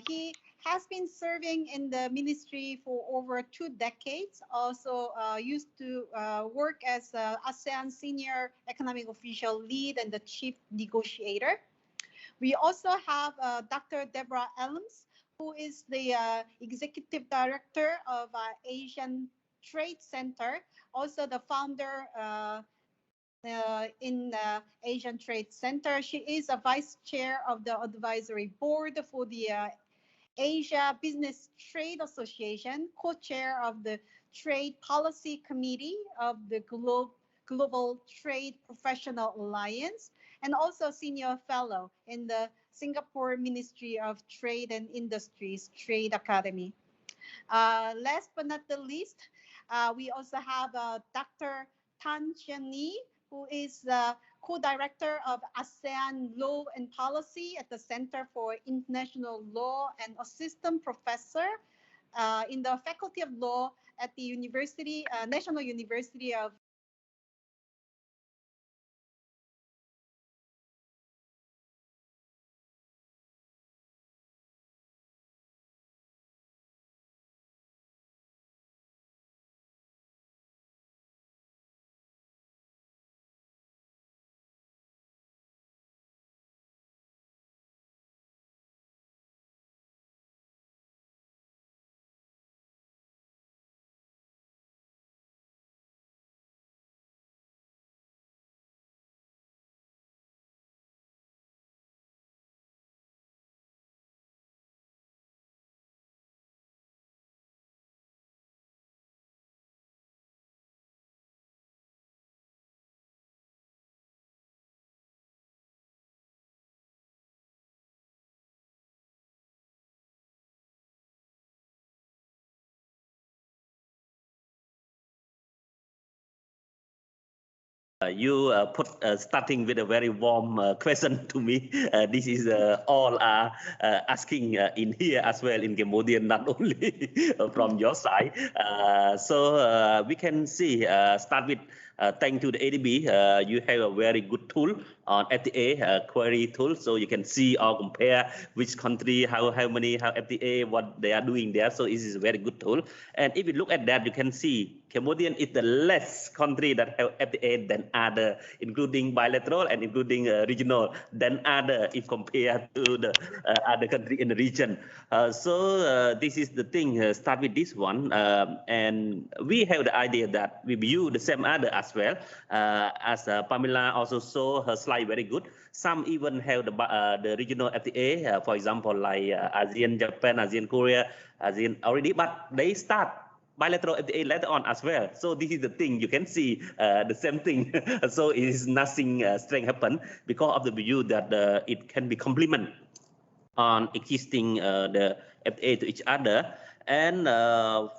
He has been serving in the ministry for over 2 decades, also used to work as ASEAN Senior Economic Official Lead and the Chief Negotiator. We also have Dr. Deborah Elms, who is the Executive Director of Asian Trade Center, also the founder in the Asian Trade Center. She is a Vice Chair of the Advisory Board for the Asia Business Trade Association, co-chair of the Trade Policy Committee of the Global Trade Professional Alliance, and also Senior Fellow in the Singapore Ministry of Trade and Industries Trade Academy. Last but not the least, we also have Dr. Tan Chien-ni, who is the co-director of ASEAN Law and Policy at the Center for International Law and assistant professor in the Faculty of Law at the National University of You put starting with a very warm question to me. This is all asking in here as well in Cambodia, not only from your side. So we can see, start with thanks to the ADB, you have a very good tool on FTA query tool, so you can see or compare which country, how many FTA, what they are doing there. So it is a very good tool. And if you look at that, you can see Cambodian is the less country that have FTA than other, including bilateral and including regional than other if compared to the other country in the region. So this is the thing. Start with this one, and we have the idea that we view the same other as well. As Pamela also saw her slide very good. Some even have the regional FTA, for example, like ASEAN Japan, ASEAN Korea, ASEAN already, but they start bilateral FTA later on as well. So this is the thing, you can see the same thing. So it is nothing strange happen because of the view that it can be complement on existing the FTA to each other. And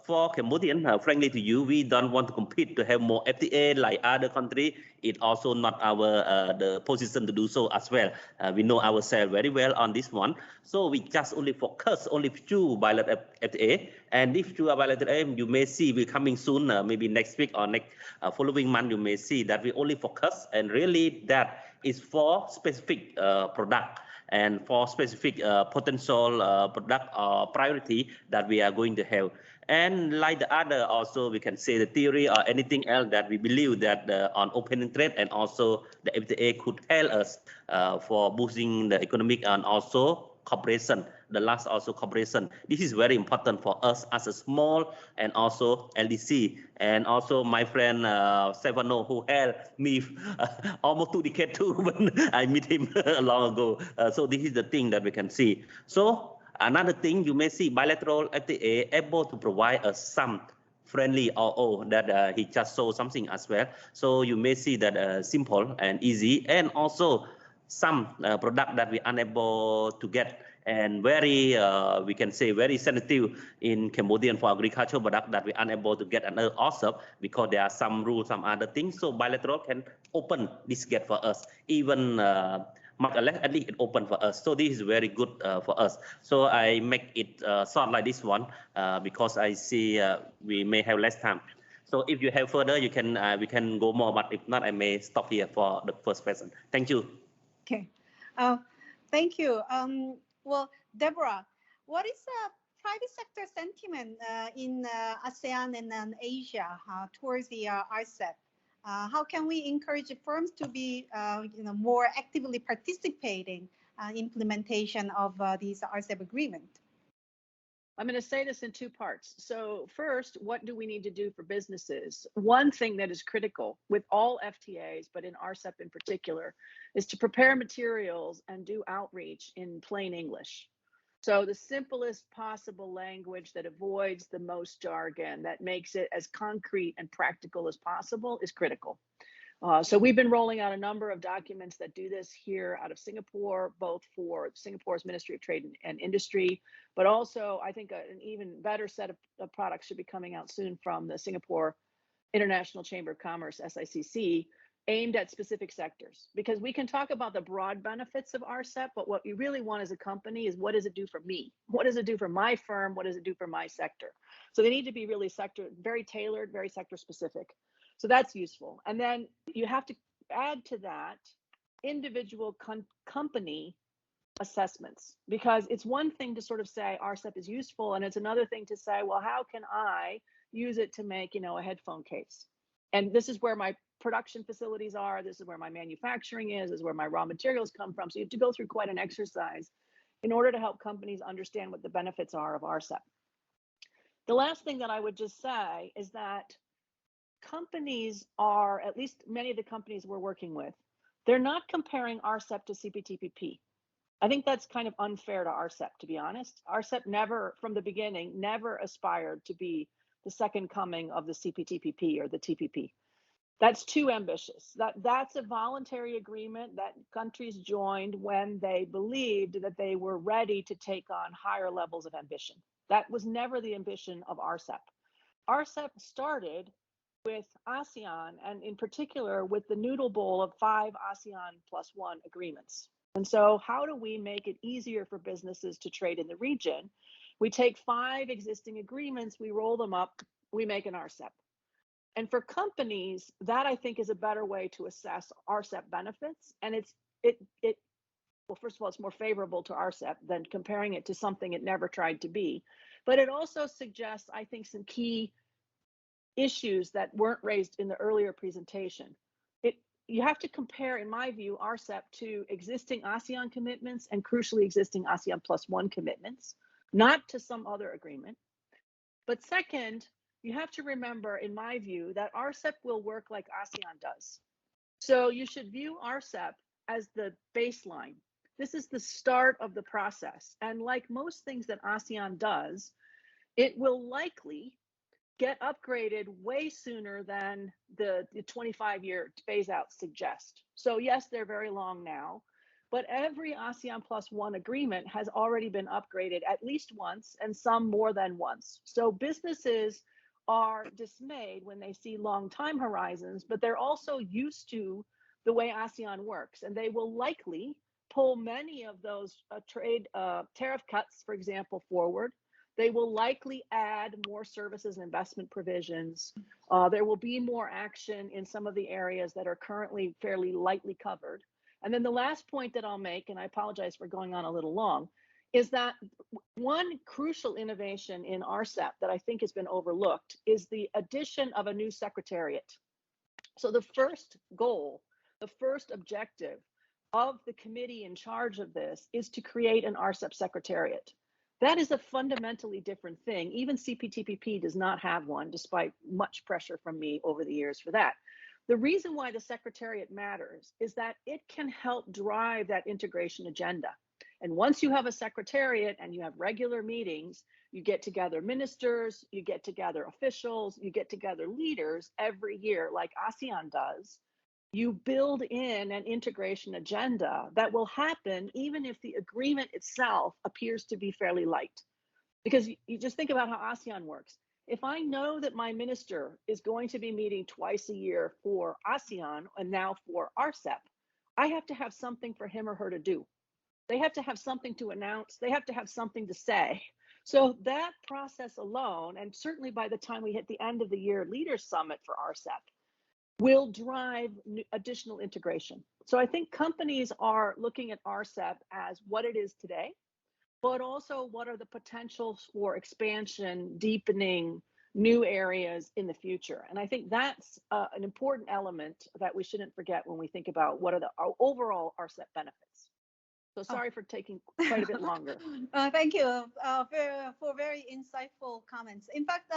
for Cambodian, frankly to you, we don't want to compete to have more FTA like other countries. It's also not our the position to do so as well. We know ourselves very well on this one. So we just only focus only few bilateral FTA. And if few bilateral FTA, you may see we coming soon, maybe next week or next following month, you may see that we only focus and really that is for specific product and for specific potential product or priority that we are going to have. And like the other, also we can say the theory or anything else that we believe that on open trade and also the FTA could help us for boosting the economic and also cooperation. The last also cooperation. This is very important for us as a small and also LDC. And also my friend Stefano, who helped me almost 2 decades too when I met him long ago. So this is the thing that we can see. So another thing you may see bilateral FTA able to provide us some friendly RO that he just showed something as well. So you may see that simple and easy, and also some product that we unable to get and very we can say very sensitive in Cambodian for agricultural product that we unable to get another RCEP because there are some rules, some other things. So bilateral can open this gate for us, even much or less, at least it open for us. So this is very good for us. So I make it short like this one because I see we may have less time. So if you have further, you can we can go more, but if not, I may stop here for the first person. Thank you. Okay, thank you. Well, Deborah, what is the private sector sentiment in ASEAN and Asia towards the RCEP? How can we encourage firms to be more actively participating in implementation of these RCEP agreement? I'm going to say this in two parts. So first, what do we need to do for businesses? One thing that is critical with all FTAs, but in RCEP in particular, is to prepare materials and do outreach in plain English. So the simplest possible language that avoids the most jargon, that makes it as concrete and practical as possible, is critical. So we've been rolling out a number of documents that do this here out of Singapore, both for Singapore's Ministry of Trade and Industry, but also I think an even better set of products should be coming out soon from the Singapore International Chamber of Commerce, SICC, aimed at specific sectors. Because we can talk about the broad benefits of RCEP, but what you really want as a company is what does it do for me? What does it do for my firm? What does it do for my sector? So they need to be really very tailored, very sector specific. So that's useful. And then you have to add to that individual company assessments, because it's one thing to sort of say RCEP is useful, and it's another thing to say, well, how can I use it to make, a headphone case? And this is where my production facilities are. This is where my manufacturing is. This is where my raw materials come from. So you have to go through quite an exercise in order to help companies understand what the benefits are of RCEP. The last thing that I would just say is that companies are, at least many of the companies we're working with, they're not comparing RCEP to CPTPP. I think that's kind of unfair to RCEP, to be honest. RCEP never, from the beginning, never aspired to be the second coming of the CPTPP or the TPP. That's too ambitious. That's a voluntary agreement that countries joined when they believed that they were ready to take on higher levels of ambition. That was never the ambition of RCEP. RCEP started with ASEAN, and in particular with the noodle bowl of 5 ASEAN +1 agreements. And so how do we make it easier for businesses to trade in the region? We take 5 existing agreements, we roll them up, we make an RCEP. And for companies, that I think is a better way to assess RCEP benefits. And well, first of all, it's more favorable to RCEP than comparing it to something it never tried to be. But it also suggests, I think, some key issues that weren't raised in the earlier presentation. You have to compare, in my view, RCEP to existing ASEAN commitments and crucially existing ASEAN +1 commitments, not to some other agreement. But second, you have to remember, in my view, that RCEP will work like ASEAN does. So you should view RCEP as the baseline. This is the start of the process. And like most things that ASEAN does, it will likely get upgraded way sooner than the 25-year phase out suggest. So yes, they're very long now, but every ASEAN Plus One agreement has already been upgraded at least once and some more than once. So businesses are dismayed when they see long time horizons, but they're also used to the way ASEAN works, and they will likely pull many of those tariff cuts, for example, forward. They will likely add more services and investment provisions. There will be more action in some of the areas that are currently fairly lightly covered. And then the last point that I'll make, and I apologize for going on a little long, is that one crucial innovation in RCEP that I think has been overlooked is the addition of a new secretariat. So the first goal, the first objective of the committee in charge of this is to create an RCEP secretariat. That is a fundamentally different thing. Even CPTPP does not have one, despite much pressure from me over the years for that. The reason why the secretariat matters is that it can help drive that integration agenda. And once you have a secretariat and you have regular meetings, you get together ministers, you get together officials, you get together leaders every year like ASEAN does. You build in an integration agenda that will happen even if the agreement itself appears to be fairly light. Because you just think about how ASEAN works. If I know that my minister is going to be meeting twice a year for ASEAN and now for RCEP, I have to have something for him or her to do. They have to have something to announce. They have to have something to say. So that process alone, and certainly by the time we hit the end of the year Leaders Summit for RCEP, will drive additional integration. So I think companies are looking at RCEP as what it is today, but also what are the potentials for expansion, deepening, new areas in the future. And I think that's an important element that we shouldn't forget when we think about what are the overall RCEP benefits. So sorry for taking quite a bit longer. Thank you for very insightful comments. In fact,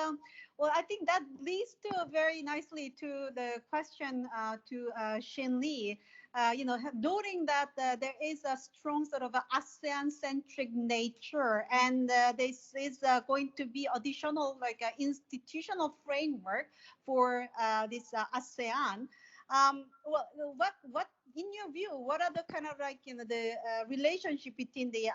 well, I think that leads to very nicely to the question to Shin Lee. Noting that there is a strong sort of ASEAN-centric nature, and this is going to be additional like institutional framework for this ASEAN. Well, what in your view, what are the kind of like the relationship between the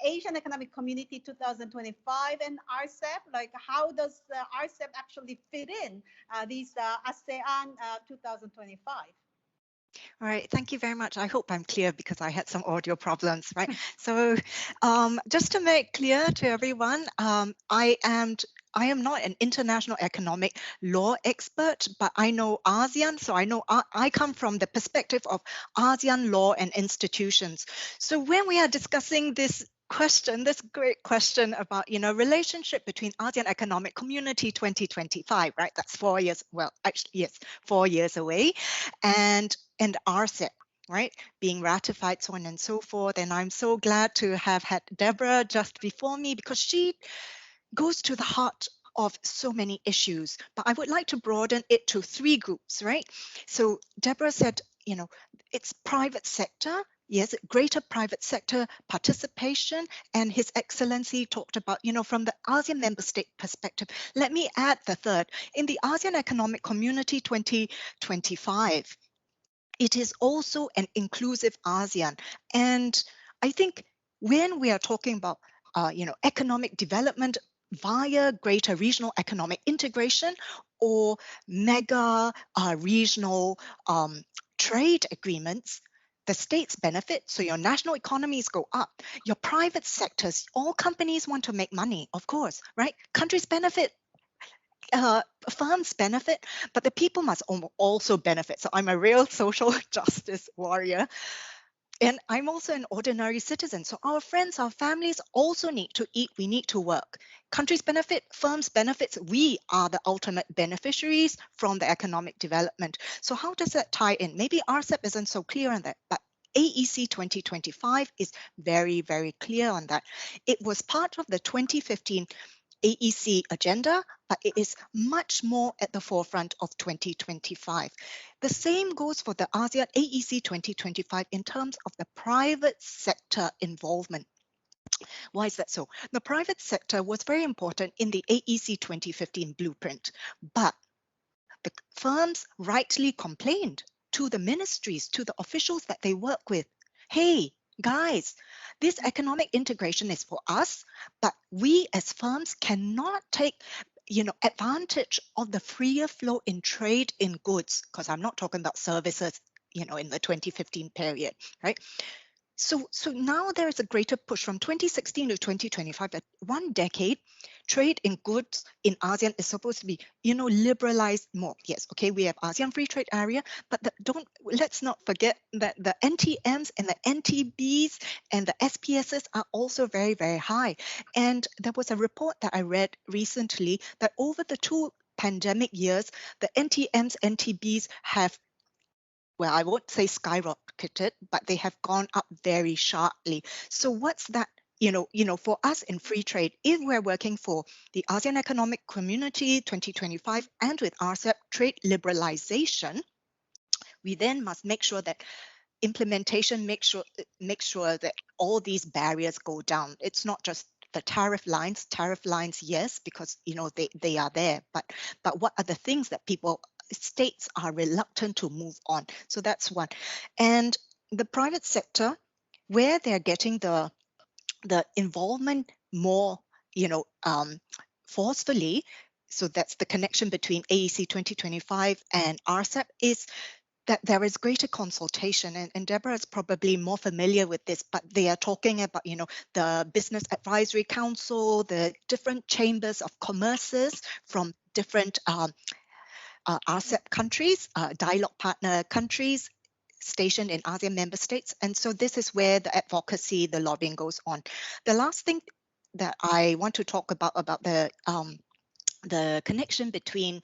Asian Economic Community 2025 and RCEP? Like, how does RCEP actually fit in these ASEAN 2025? All right, thank you very much. I hope I'm clear because I had some audio problems, right? So just to make clear to everyone, I am not an international economic law expert, but I know ASEAN, so I know I come from the perspective of ASEAN law and institutions. So when we are discussing this great question about, relationship between ASEAN Economic Community 2025, right? That's 4 years, well, actually, yes, 4 years away, and RCEP, right, being ratified, so on and so forth. And I'm so glad to have had Deborah just before me because she goes to the heart of so many issues. But I would like to broaden it to 3 groups, right? So Deborah said, it's private sector. Yes, greater private sector participation, and His Excellency talked about, from the ASEAN member state perspective. Let me add the third. In the ASEAN Economic Community 2025, it is also an inclusive ASEAN. And I think when we are talking about, economic development via greater regional economic integration or mega regional trade agreements, the states benefit, so your national economies go up. Your private sectors, all companies want to make money, of course, right? Countries benefit, firms benefit, but the people must also benefit. So I'm a real social justice warrior. And I'm also an ordinary citizen. So our friends, our families also need to eat. We need to work. Countries benefit, firms benefit. We are the ultimate beneficiaries from the economic development. So how does that tie in? Maybe RCEP isn't so clear on that, but AEC 2025 is very, very clear on that. It was part of the 2015 AEC agenda, but it is much more at the forefront of 2025. The same goes for the ASEAN AEC 2025 in terms of the private sector involvement. Why is that so? The private sector was very important in the AEC 2015 blueprint, but the firms rightly complained to the ministries, to the officials that they work with. hey, guys, this economic integration is for us, but we as firms cannot take advantage of the freer flow in trade in goods, because I'm not talking about services, in the 2015 period, right? So now there is a greater push from 2016 to 2025, at 1 decade, trade in goods in ASEAN is supposed to be, liberalized more. Yes, okay, we have ASEAN Free Trade Area, but let's not forget that the NTMs and the NTBs and the SPSs are also very, very high. And there was a report that I read recently that over the 2 pandemic years, the NTMs, NTBs have, well, I won't say skyrocketed, but they have gone up very sharply. So what's that? For us in free trade, if we're working for the ASEAN Economic Community 2025 and with RCEP trade liberalization, we then must make sure that implementation make sure that all these barriers go down. It's not just the tariff lines, yes, because they are there, but what are the things that states are reluctant to move on? So that's one. And the private sector, where they're getting the involvement more, forcefully, so that's the connection between AEC 2025 and RCEP, is that there is greater consultation, and Deborah is probably more familiar with this, but they are talking about, the Business Advisory Council, the different chambers of commerces from different RCEP countries, dialogue partner countries stationed in ASEAN member states. And so this is where the advocacy, the lobbying goes on. The last thing that I want to talk about the connection between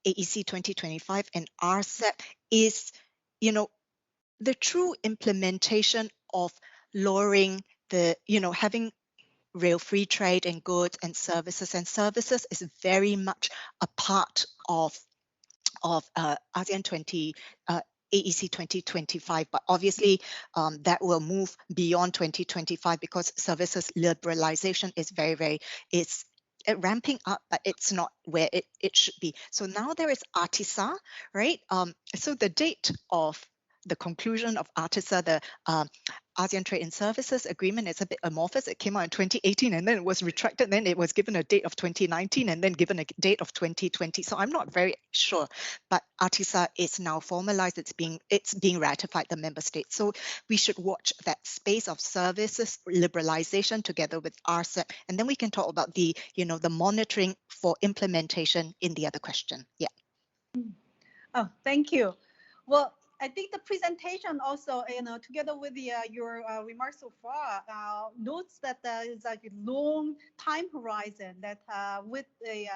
AEC 2025 and RCEP is, the true implementation of lowering the, having real free trade in goods and services is very much a part of ASEAN AEC 2025, but obviously that will move beyond 2025 because services liberalization is it's ramping up, but it's not where it should be. So now there is ARTISA, right? So the date of the conclusion of ARTISA, the ASEAN Trade and Services Agreement, is a bit amorphous. It came out in 2018 and then it was retracted. Then it was given a date of 2019 and then given a date of 2020. So I'm not very sure, but ARTISA is now formalized. It's being ratified, the member states. So we should watch that space of services liberalization together with RCEP, and then we can talk about the monitoring for implementation in the other question. Yeah. Oh, thank you. Well, I think the presentation also, together with your remarks so far, notes that there is a long time horizon that with a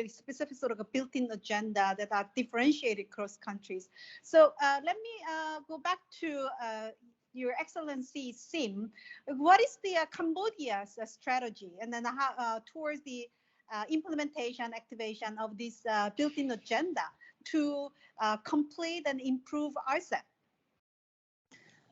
specific sort of a built-in agenda that are differentiated across countries. So let me go back to Your Excellency Sim. What is the Cambodia's strategy, and then how towards the implementation, activation of this built-in agenda to complete and improve RCEP?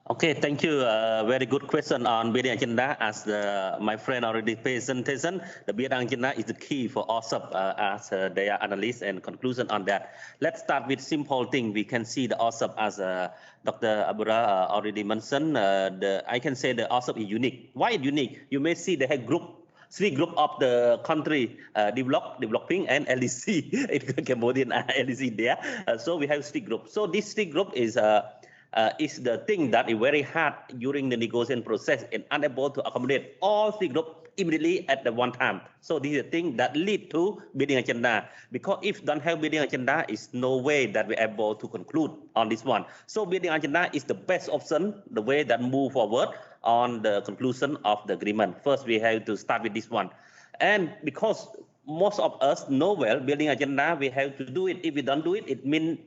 Okay, thank you. Very good question on building agenda. As my friend already presentation, the building agenda is the key for RCEP as they are analysts and conclusion on that. Let's start with simple thing. We can see the RCEP as Dr. Abura already mentioned. I can say the RCEP is unique. Why unique? You may see they have three groups of the country, developing, and LDC. Cambodian LDC there. So we have 3 groups. So this 3 group is the thing that is very hard during the negotiation process and unable to accommodate all 3 groups immediately at the one time. So this is the thing that lead to building agenda. Because if don't have building agenda, is no way that we're able to conclude on this one. So building agenda is the best option, the way that move forward on the conclusion of the agreement. First, we have to start with this one. And because most of us know well, building agenda, we have to do it. If we don't do it, it means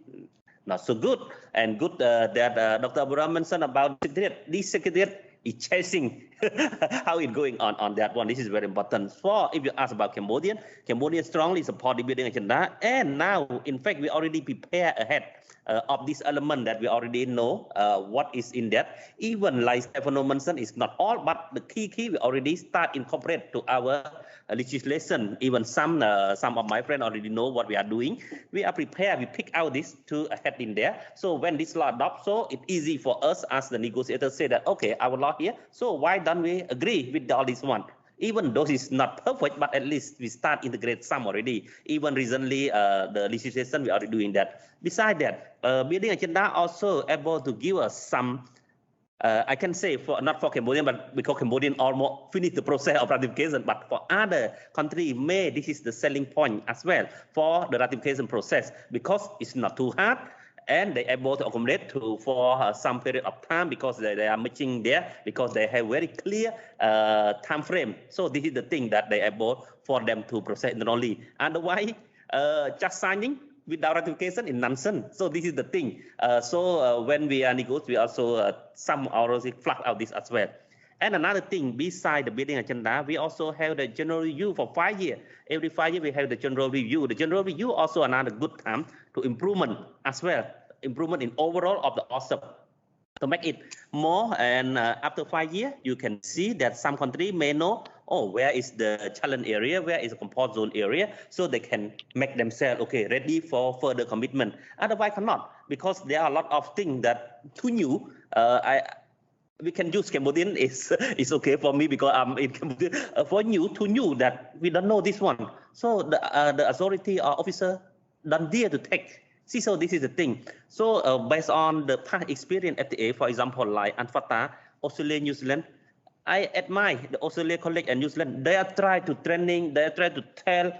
not so good. And good that Dr. Abura mentioned about secretariat. This secretariat is chasing how it going on that one. This is very important. For if you ask about Cambodian strongly support the building agenda, and now in fact we already prepare ahead of this element that we already know what is in that. Even like Stefano mentioned, it's not all, but the key we already start incorporate to our legislation. Even some of my friends already know what we are doing. We are prepared. We pick out this to ahead in there. So when this law adopts, so it's easy for us as the negotiators say that okay, our law here. So why don't we agree with all this one? Even though it's not perfect, but at least we start integrate some already. Even recently, the legislation we are already doing that. Besides that, building agenda also able to give us some. I can say for not for Cambodian, but because Cambodian almost finished the process of ratification, but for other countries, this is the selling point as well for the ratification process because it's not too hard and they are able to accommodate for some period of time because they are matching there because they have very clear time frame. So this is the thing that they are able for them to process internally. Otherwise, just signing without ratification is nonsense. So this is the thing. When we are negotiating, we also some already flag out this as well. And another thing, beside the building agenda, we also have the general review for 5 years. Every 5 years, we have the general review. The general review also another good time to improvement as well. Improvement in overall of the RCEP to make it more. And after 5 years, you can see that some country may know, oh, where is the challenge area, where is the comfort zone area, so they can make themselves okay ready for further commitment. Otherwise, cannot because there are a lot of things that too new. We can use Cambodian is okay for me because I'm in Cambodia. For you, too new that we don't know this one. So the authority or officer don't dare to take. See, so this is the thing. So based on the past experience FTA, for example, like ANFATA, Australia, New Zealand, I admire the Australia colleague and New Zealand. They are trying to training, they are trying to tell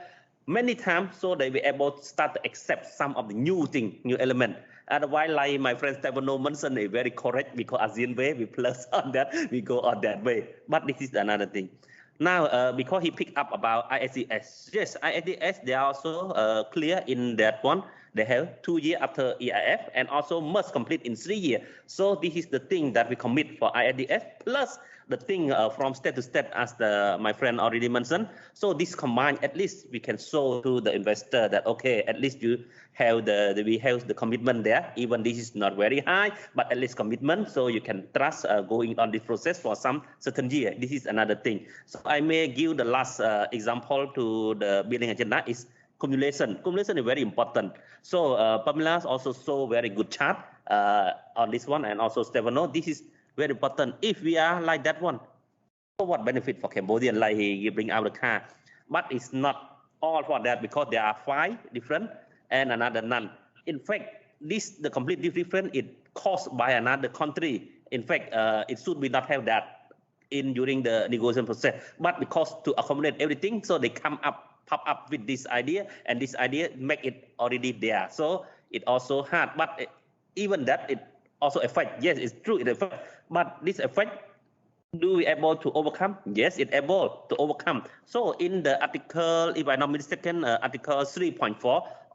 many times so they be able to start to accept some of the new thing, new element. Otherwise, like my friend Stefano mentioned, is very correct because ASEAN way, we plus on that, we go on that way. But this is another thing. Now, because he picked up about ISDS, yes, ISDS, they are also clear in that one. They have 2 years after EIF and also must complete in 3 years. So this is the thing that we commit for ISDS plus the thing from state to state as my friend already mentioned. So this combined, at least we can show to the investor that, okay, at least you have we have the commitment there, even this is not very high, but at least commitment, so you can trust going on this process for some certain year. This is another thing. So I may give the last example to the building agenda is cumulation. Cumulation is very important. So Pamela also saw very good chart on this one, and also Stefano. This is very important. If we are like that one, so what benefit for Cambodian, like he bring out the car, but it's not all for that because there are 5 different and another none. In fact, the completely different is caused by another country. In fact, it should be not have that during the negotiation process, but because to accommodate everything, so they pop up with this idea, and this idea make it already there. So it also hard, but even that it also affect. Yes, it's true, it affect, but this effect, do we able to overcome? Yes, it's able to overcome. So in the article, if I'm not mistaken, article 3.4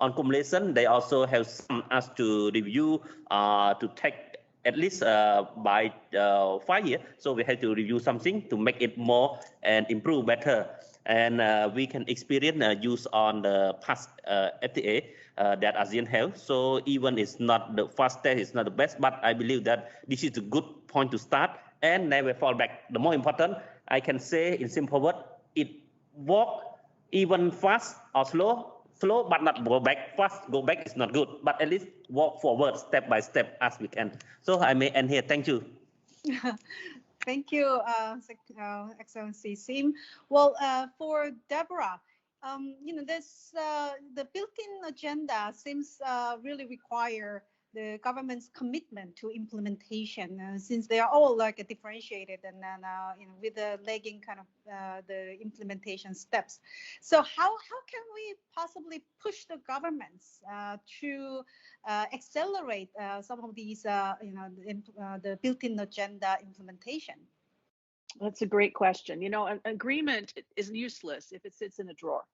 on cumulation, they also have some us to review to take at least by 5 years. So we have to review something to make it more and improve better. And we can experience use on the past FTA that ASEAN have. So even it's not the fastest, it's not the best, but I believe that this is a good point to start and never fall back. The more important, I can say in simple word, it walk even fast or slow, but not go back. Fast, go back is not good, but at least walk forward step by step as we can. So I may end here. Thank you. Thank you, Excellency Sim. Well, for Deborah, the built-in agenda seems really require the government's commitment to implementation, since they are all like differentiated and then with the lagging kind of the implementation steps. So how can we possibly push the governments to accelerate some of these the built-in agenda implementation? That's a great question. An agreement is useless if it sits in a drawer.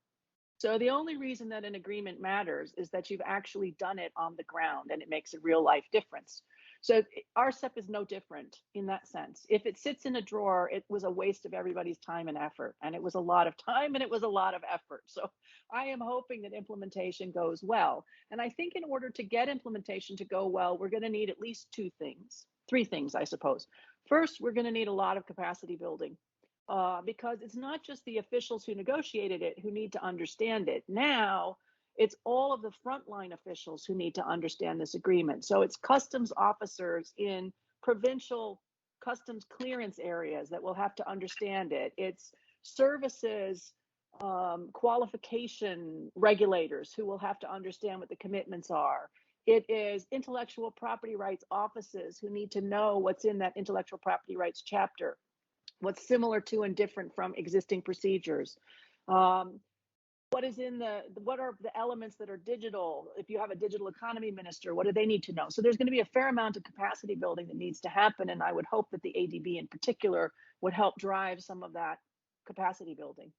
So the only reason that an agreement matters is that you've actually done it on the ground and it makes a real life difference. So RCEP is no different in that sense. If it sits in a drawer, it was a waste of everybody's time and effort. And it was a lot of time and it was a lot of effort. So I am hoping that implementation goes well. And I think in order to get implementation to go well, we're going to need at least three things, I suppose. First, we're going to need a lot of capacity building. Because it's not just the officials who negotiated it who need to understand it. Now, it's all of the frontline officials who need to understand this agreement. So it's customs officers in provincial customs clearance areas that will have to understand it. It's services qualification regulators who will have to understand what the commitments are. It is intellectual property rights offices who need to know what's in that intellectual property rights chapter, what's similar to and different from existing procedures. What are the elements that are digital? If you have a digital economy minister, what do they need to know? So there's going to be a fair amount of capacity building that needs to happen. And I would hope that the ADB in particular would help drive some of that capacity building.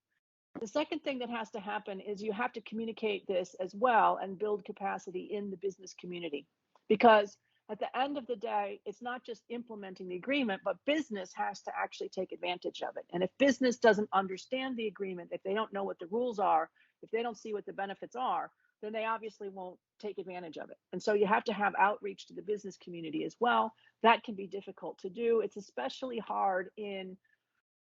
The second thing that has to happen is you have to communicate this as well and build capacity in the business community, because at the end of the day, it's not just implementing the agreement, but business has to actually take advantage of it. And if business doesn't understand the agreement, if they don't know what the rules are, if they don't see what the benefits are, then they obviously won't take advantage of it. And so you have to have outreach to the business community as well. That can be difficult to do. It's especially hard in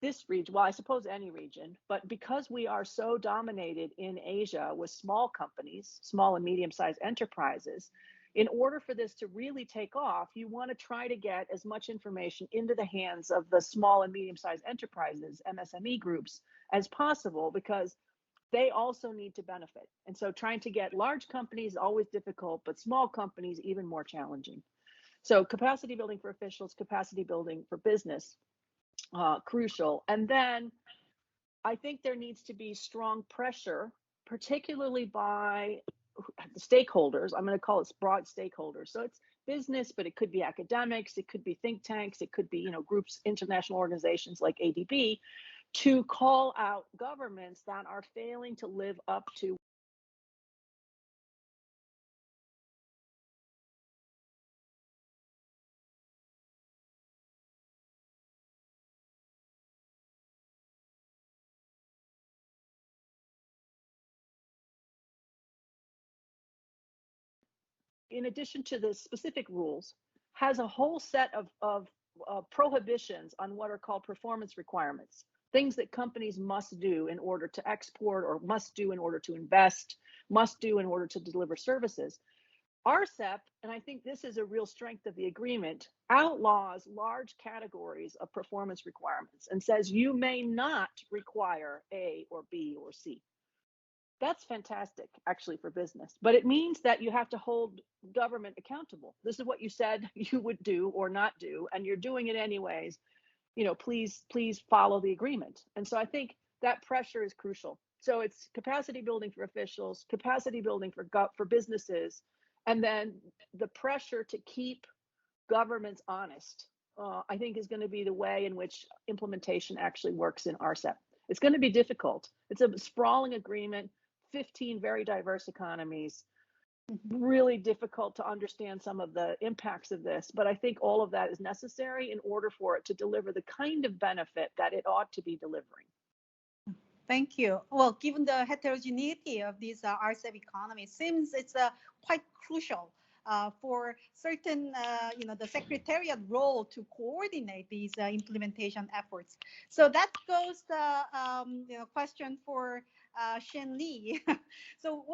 this region, well, I suppose any region, but because we are so dominated in Asia with small companies, small and medium-sized enterprises, in order for this to really take off, you want to try to get as much information into the hands of the small and medium-sized enterprises, MSME groups, as possible, because they also need to benefit. And so trying to get large companies is always difficult, but small companies even more challenging. So capacity building for officials, capacity building for business, crucial. And then I think there needs to be strong pressure, particularly by the stakeholders. I'm going to call it broad stakeholders. So it's business, but it could be academics, it could be think tanks, it could be, groups, international organizations like ADB, to call out governments that are failing to live up to in addition to the specific rules, has a whole set of prohibitions on what are called performance requirements, things that companies must do in order to export, or must do in order to invest, must do in order to deliver services. RCEP, and I think this is a real strength of the agreement, outlaws large categories of performance requirements and says you may not require A or B or C. That's fantastic, actually, for business, but it means that you have to hold government accountable. This is what you said you would do or not do, and you're doing it anyways. Please follow the agreement. And so I think that pressure is crucial. So it's capacity building for officials, capacity building for businesses, and then the pressure to keep governments honest, I think is going to be the way in which implementation actually works in RCEP. It's going to be difficult. It's a sprawling agreement, 15 very diverse economies, really difficult to understand some of the impacts of this, but I think all of that is necessary in order for it to deliver the kind of benefit that it ought to be delivering. Thank you. Well, given the heterogeneity of these RCEP economies, seems it's quite crucial for certain, the Secretariat role to coordinate these implementation efforts. So that goes the question for Shin Lee. So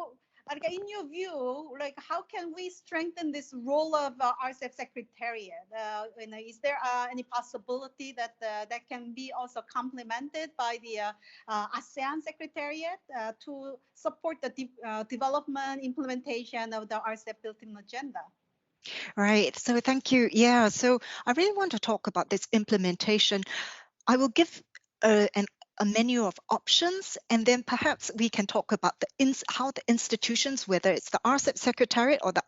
in your view, how can we strengthen this role of RCEP Secretariat? Is there any possibility that that can be also complemented by the ASEAN Secretariat to support the development, implementation of the RCEP built-in agenda? Right. So thank you. Yeah. So I really want to talk about this implementation. I will give a menu of options, and then perhaps we can talk about how the institutions, whether it's the RCEP Secretariat or the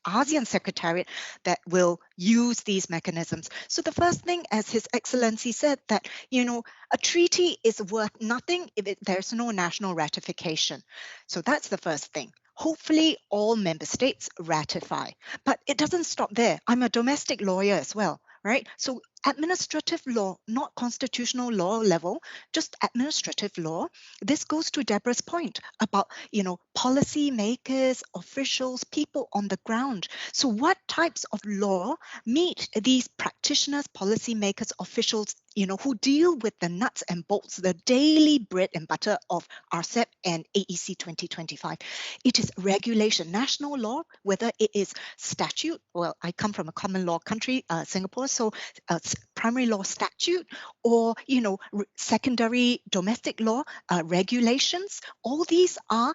ASEAN Secretariat that will use these mechanisms. So the first thing, as His Excellency said, that, you know, a treaty is worth nothing if there's no national ratification. So that's the first thing. Hopefully all member states ratify, but it doesn't stop there. I'm a domestic lawyer as well, right? So administrative law, not constitutional law level, just administrative law. This goes to Deborah's point about, you know, policy makers, officials, people on the ground. So what types of law meet these practitioners, policy makers, officials, you know, who deal with the nuts and bolts, the daily bread and butter of RCEP and AEC 2025? It is regulation, national law, whether it is statute. Well, I come from a common law country, Singapore, so primary law statute, or, you know, secondary domestic law regulations. All these are,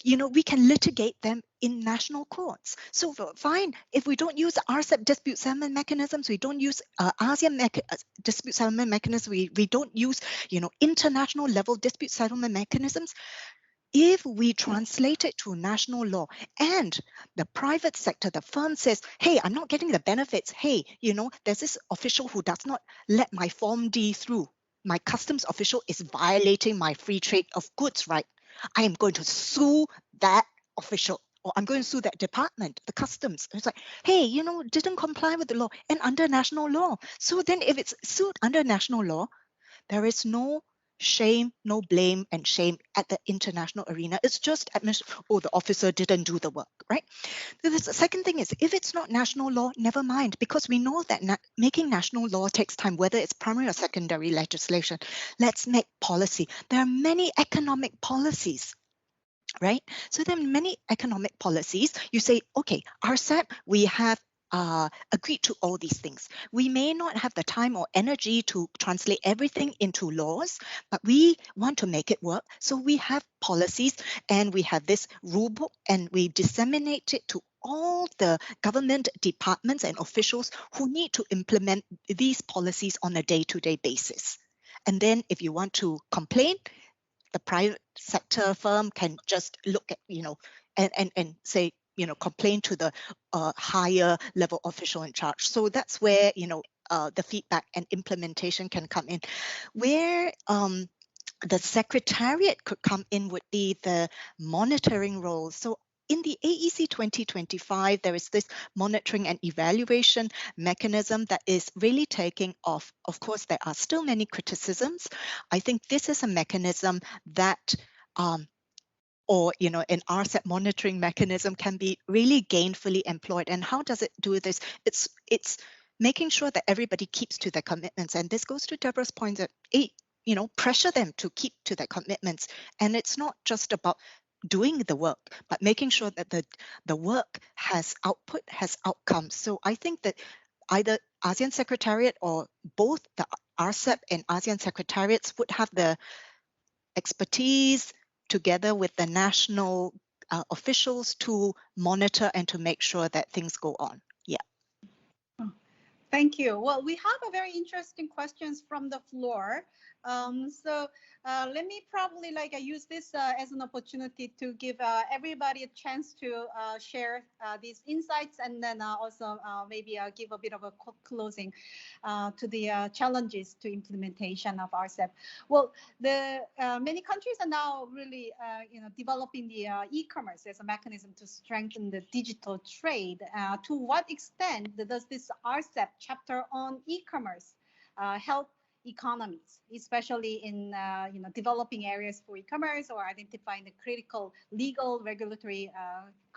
you know, we can litigate them in national courts. So fine, if we don't use RCEP dispute settlement mechanisms, we don't use ASEAN dispute settlement mechanisms, we don't use, you know, international level dispute settlement mechanisms. If we translate it to national law and the private sector, the firm says, hey, I'm not getting the benefits. Hey, you know, there's this official who does not let my Form D through. My customs official is violating my free trade of goods right. I am going to sue that official, or I'm going to sue that department, the customs. It's like, hey, you know, didn't comply with the law and under national law. So then if it's sued under national law, there is no shame, no blame and shame at the international arena. It's just oh, the officer didn't do the work, right? The second thing is, if it's not national law, never mind, because we know that making national law takes time, whether it's primary or secondary legislation. Let's make policy. There are many economic policies, right? So there are many economic policies. You say, okay, RCEP, we have agreed to all these things. We may not have the time or energy to translate everything into laws, but we want to make it work. So we have policies and we have this rule book and we disseminate it to all the government departments and officials who need to implement these policies on a day-to-day basis. And then if you want to complain, the private sector firm can just look at, you know, and say, you know, complain to the higher level official in charge. So that's where, you know, the feedback and implementation can come in. Where the secretariat could come in would be the monitoring role. So in the AEC 2025, there is this monitoring and evaluation mechanism that is really taking off. Of course, there are still many criticisms. I think this is a mechanism that or, you know, an RCEP monitoring mechanism can be really gainfully employed. And how does it do this? It's making sure that everybody keeps to their commitments. And this goes to Deborah's point that, you know, pressure them to keep to their commitments. And it's not just about doing the work, but making sure that the work has output, has outcomes. So I think that either ASEAN Secretariat or both the RCEP and ASEAN Secretariats would have the expertise together with the national officials to monitor and to make sure that things go on. Yeah. Thank you. Well, we have a very interesting questions from the floor. So let me probably use this as an opportunity to give everybody a chance to share these insights, and then also maybe give a bit of a closing to the challenges to implementation of RCEP. Well, the many countries are now really developing the e-commerce as a mechanism to strengthen the digital trade. To what extent does this RCEP chapter on e-commerce help economies, especially in developing areas for e-commerce, or identifying the critical legal regulatory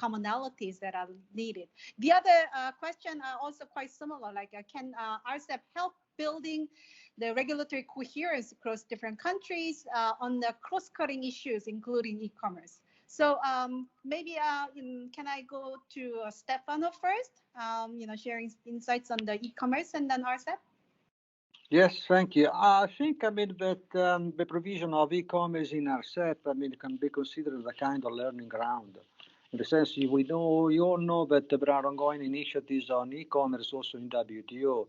commonalities that are needed? The other question also quite similar, can RCEP help building the regulatory coherence across different countries on the cross-cutting issues, including e-commerce? So maybe can I go to Stefano first, sharing insights on the e-commerce and then RCEP? Yes, thank you. I think, that the provision of e-commerce in RCEP, can be considered a kind of learning ground. In the sense, we all know that there are ongoing initiatives on e-commerce also in WTO.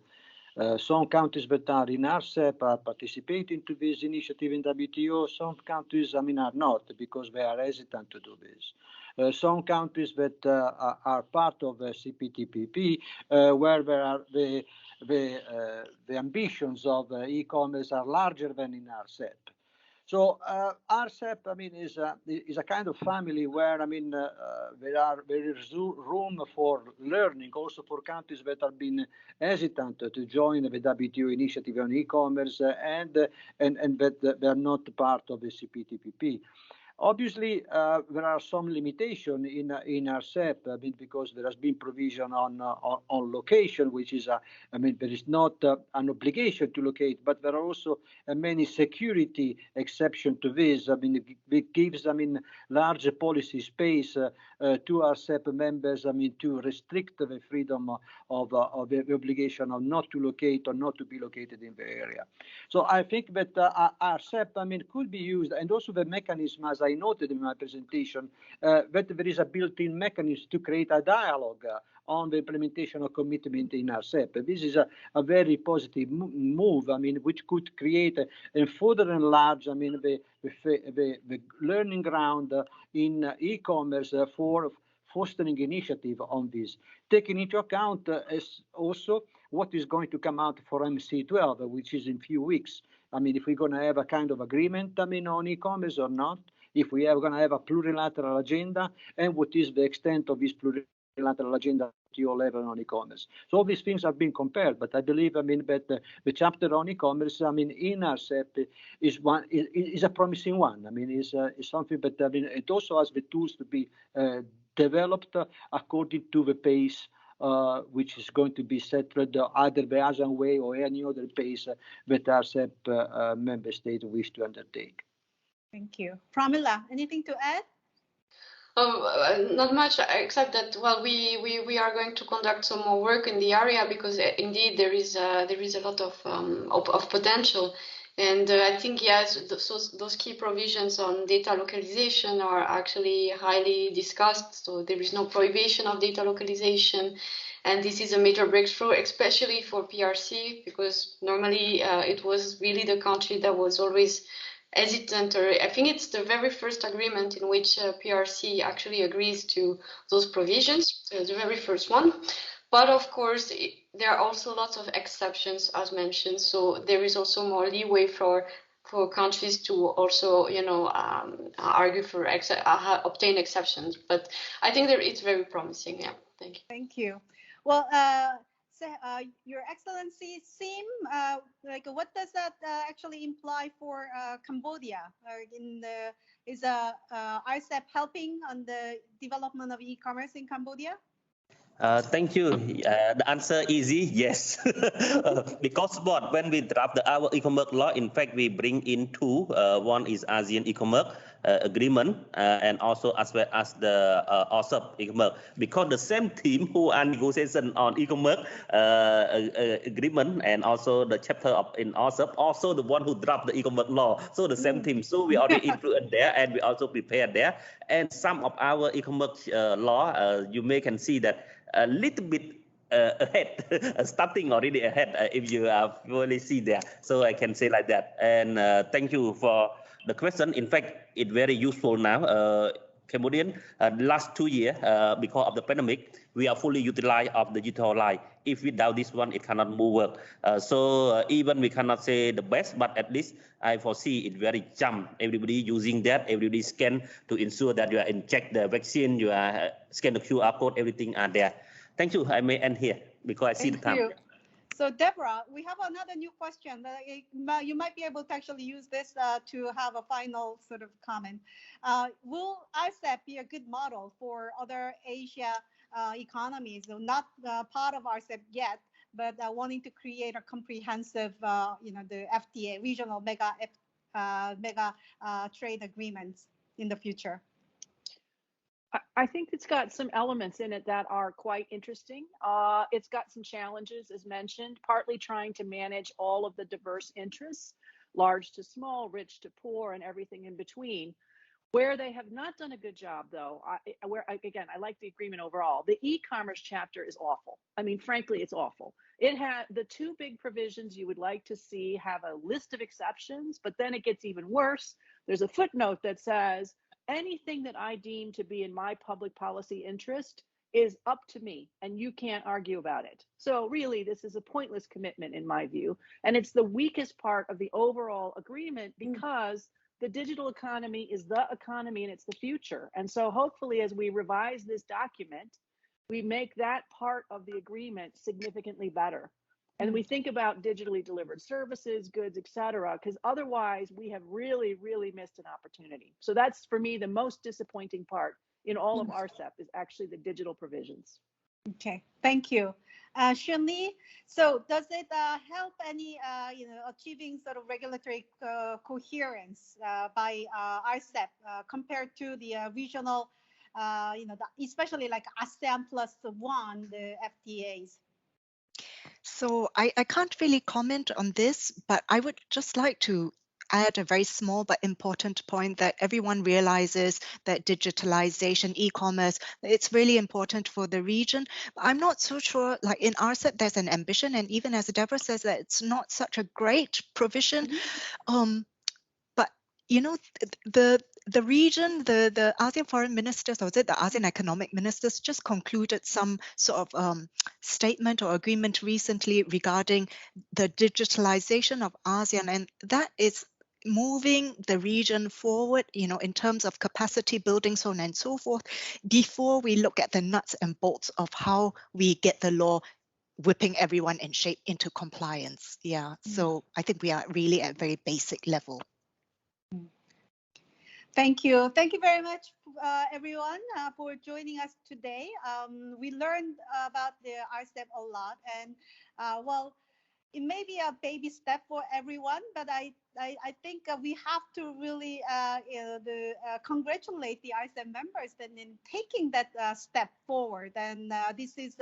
Some countries that are in RCEP are participating to this initiative in WTO. Some countries, are not, because they are hesitant to do this. some countries that are part of CPTPP, where there are the ambitions of e-commerce are larger than in RCEP. So RCEP, I mean, is a kind of family where, I mean, there is room for learning also for countries that have been hesitant to join the WTO initiative on e-commerce and that they are not part of the CPTPP. Obviously, there are some limitations in RCEP because there has been provision on location, which is I mean, there is not an obligation to locate, but there are also many security exceptions to this. I mean, it gives, I mean, large policy space to RCEP members. I mean, to restrict the freedom of the obligation of not to locate or not to be located in the area. So I think that RCEP, I mean, could be used, and also the mechanism, as I noted in my presentation, that there is a built-in mechanism to create a dialogue on the implementation of commitment in RCEP. This is a very positive move, I mean, which could create and further enlarge, I mean, the learning ground in e-commerce for fostering initiative on this, taking into account as also what is going to come out for MC12, which is in few weeks. I mean, if we're going to have a kind of agreement, I mean, on e-commerce or not, if we are going to have a plurilateral agenda, and what is the extent of this plurilateral agenda at your level on e-commerce. So all these things have been compared, but I believe, I mean, that the chapter on e-commerce, I mean, in RCEP is a promising one. I mean, is something, but I mean, it also has the tools to be developed according to the pace which is going to be settled either the ASEAN way or any other pace that RCEP member states wish to undertake. Thank you. Pramila, anything to add? Not much, except that, well, we are going to conduct some more work in the area because indeed there is a lot of potential. And I think, yes, those key provisions on data localization are actually highly discussed. So there is no prohibition of data localization. And this is a major breakthrough, especially for PRC, because normally it was really the country that was always hesitant, or I think it's the very first agreement in which PRC actually agrees to those provisions, so the very first one. But of course, there are also lots of exceptions, as mentioned. So there is also more leeway for countries to also, you know, argue for obtain exceptions. But I think that it's very promising. Yeah, thank you. Thank you. Well, Your Excellency, seem like what does that actually imply for Cambodia? Is RCEP helping on the development of e-commerce in Cambodia? Thank you. The answer is yes. Because what, when we draft our e-commerce law, in fact, we bring in two. One is ASEAN e-commerce agreement, and also as well as the RCEP e-commerce. Because the same team who are negotiation on e-commerce agreement and also the chapter in RCEP, also the one who draft the e-commerce law. So the same team. So we already included there, and we also prepared there. And some of our e-commerce law, you may can see that a little bit ahead, starting already ahead, if you really see there. So I can say like that. And thank you for the question. In fact, it's very useful now. Cambodian, last 2 years, because of the pandemic, we are fully utilized of the digital line. If without this one, it cannot move work. So even we cannot say the best, but at least I foresee it very jump. Everybody using that, everybody scan to ensure that you are inject the vaccine, you are scan the QR code, everything are there. Thank you. I may end here because I see the time. Thank you. So Deborah, we have another new question. You might be able to actually use this to have a final sort of comment. Will RCEP be a good model for other Asia economies, so not part of RCEP yet, but wanting to create a comprehensive, the FTA, regional mega trade agreements in the future? I think it's got some elements in it that are quite interesting. It's got some challenges, as mentioned, partly trying to manage all of the diverse interests, large to small, rich to poor, and everything in between. Where they have not done a good job, though, I like the agreement overall. The e-commerce chapter is awful. I mean, frankly, it's awful. It had the two big provisions you would like to see have a list of exceptions, but then it gets even worse. There's a footnote that says, anything that I deem to be in my public policy interest is up to me, and you can't argue about it. So really, this is a pointless commitment in my view, and it's the weakest part of the overall agreement because the digital economy is the economy and it's the future. And so hopefully as we revise this document, we make that part of the agreement significantly better. And we think about digitally delivered services, goods, et cetera, because otherwise we have really, really missed an opportunity. So that's, for me, the most disappointing part in all of RCEP is actually the digital provisions. Okay, thank you. Shunli, so does it help any, achieving sort of regulatory coherence by RCEP compared to the regional, especially like ASEAN plus one, the FTAs? So I can't really comment on this, but I would just like to add a very small but important point that everyone realizes that digitalization, e-commerce, it's really important for the region. But I'm not so sure, like in RCEP, there's an ambition, and even as Deborah says, that it's not such a great provision. But the region, the ASEAN foreign ministers, or is it the ASEAN economic ministers, just concluded some sort of statement or agreement recently regarding the digitalization of ASEAN, and that is moving the region forward, in terms of capacity building, so on and so forth, before we look at the nuts and bolts of how we get the law whipping everyone in shape into compliance. Yeah, so I think we are really at a very basic level. Thank you. Thank you very much, everyone, for joining us today. We learned about the RCEP a lot, and well, it may be a baby step for everyone, but I think we have to really congratulate the RCEP members in taking that step forward. And this is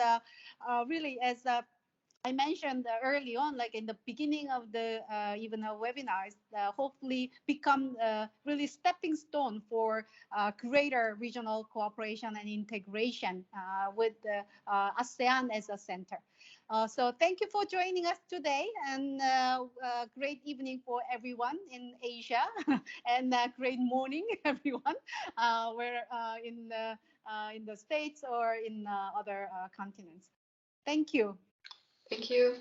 really, as I mentioned early on, like in the beginning of the even webinars, hopefully become really stepping stone for greater regional cooperation and integration with the ASEAN as a center. So thank you for joining us today, and great evening for everyone in Asia, and great morning everyone, where in the States or in other continents. Thank you. Thank you.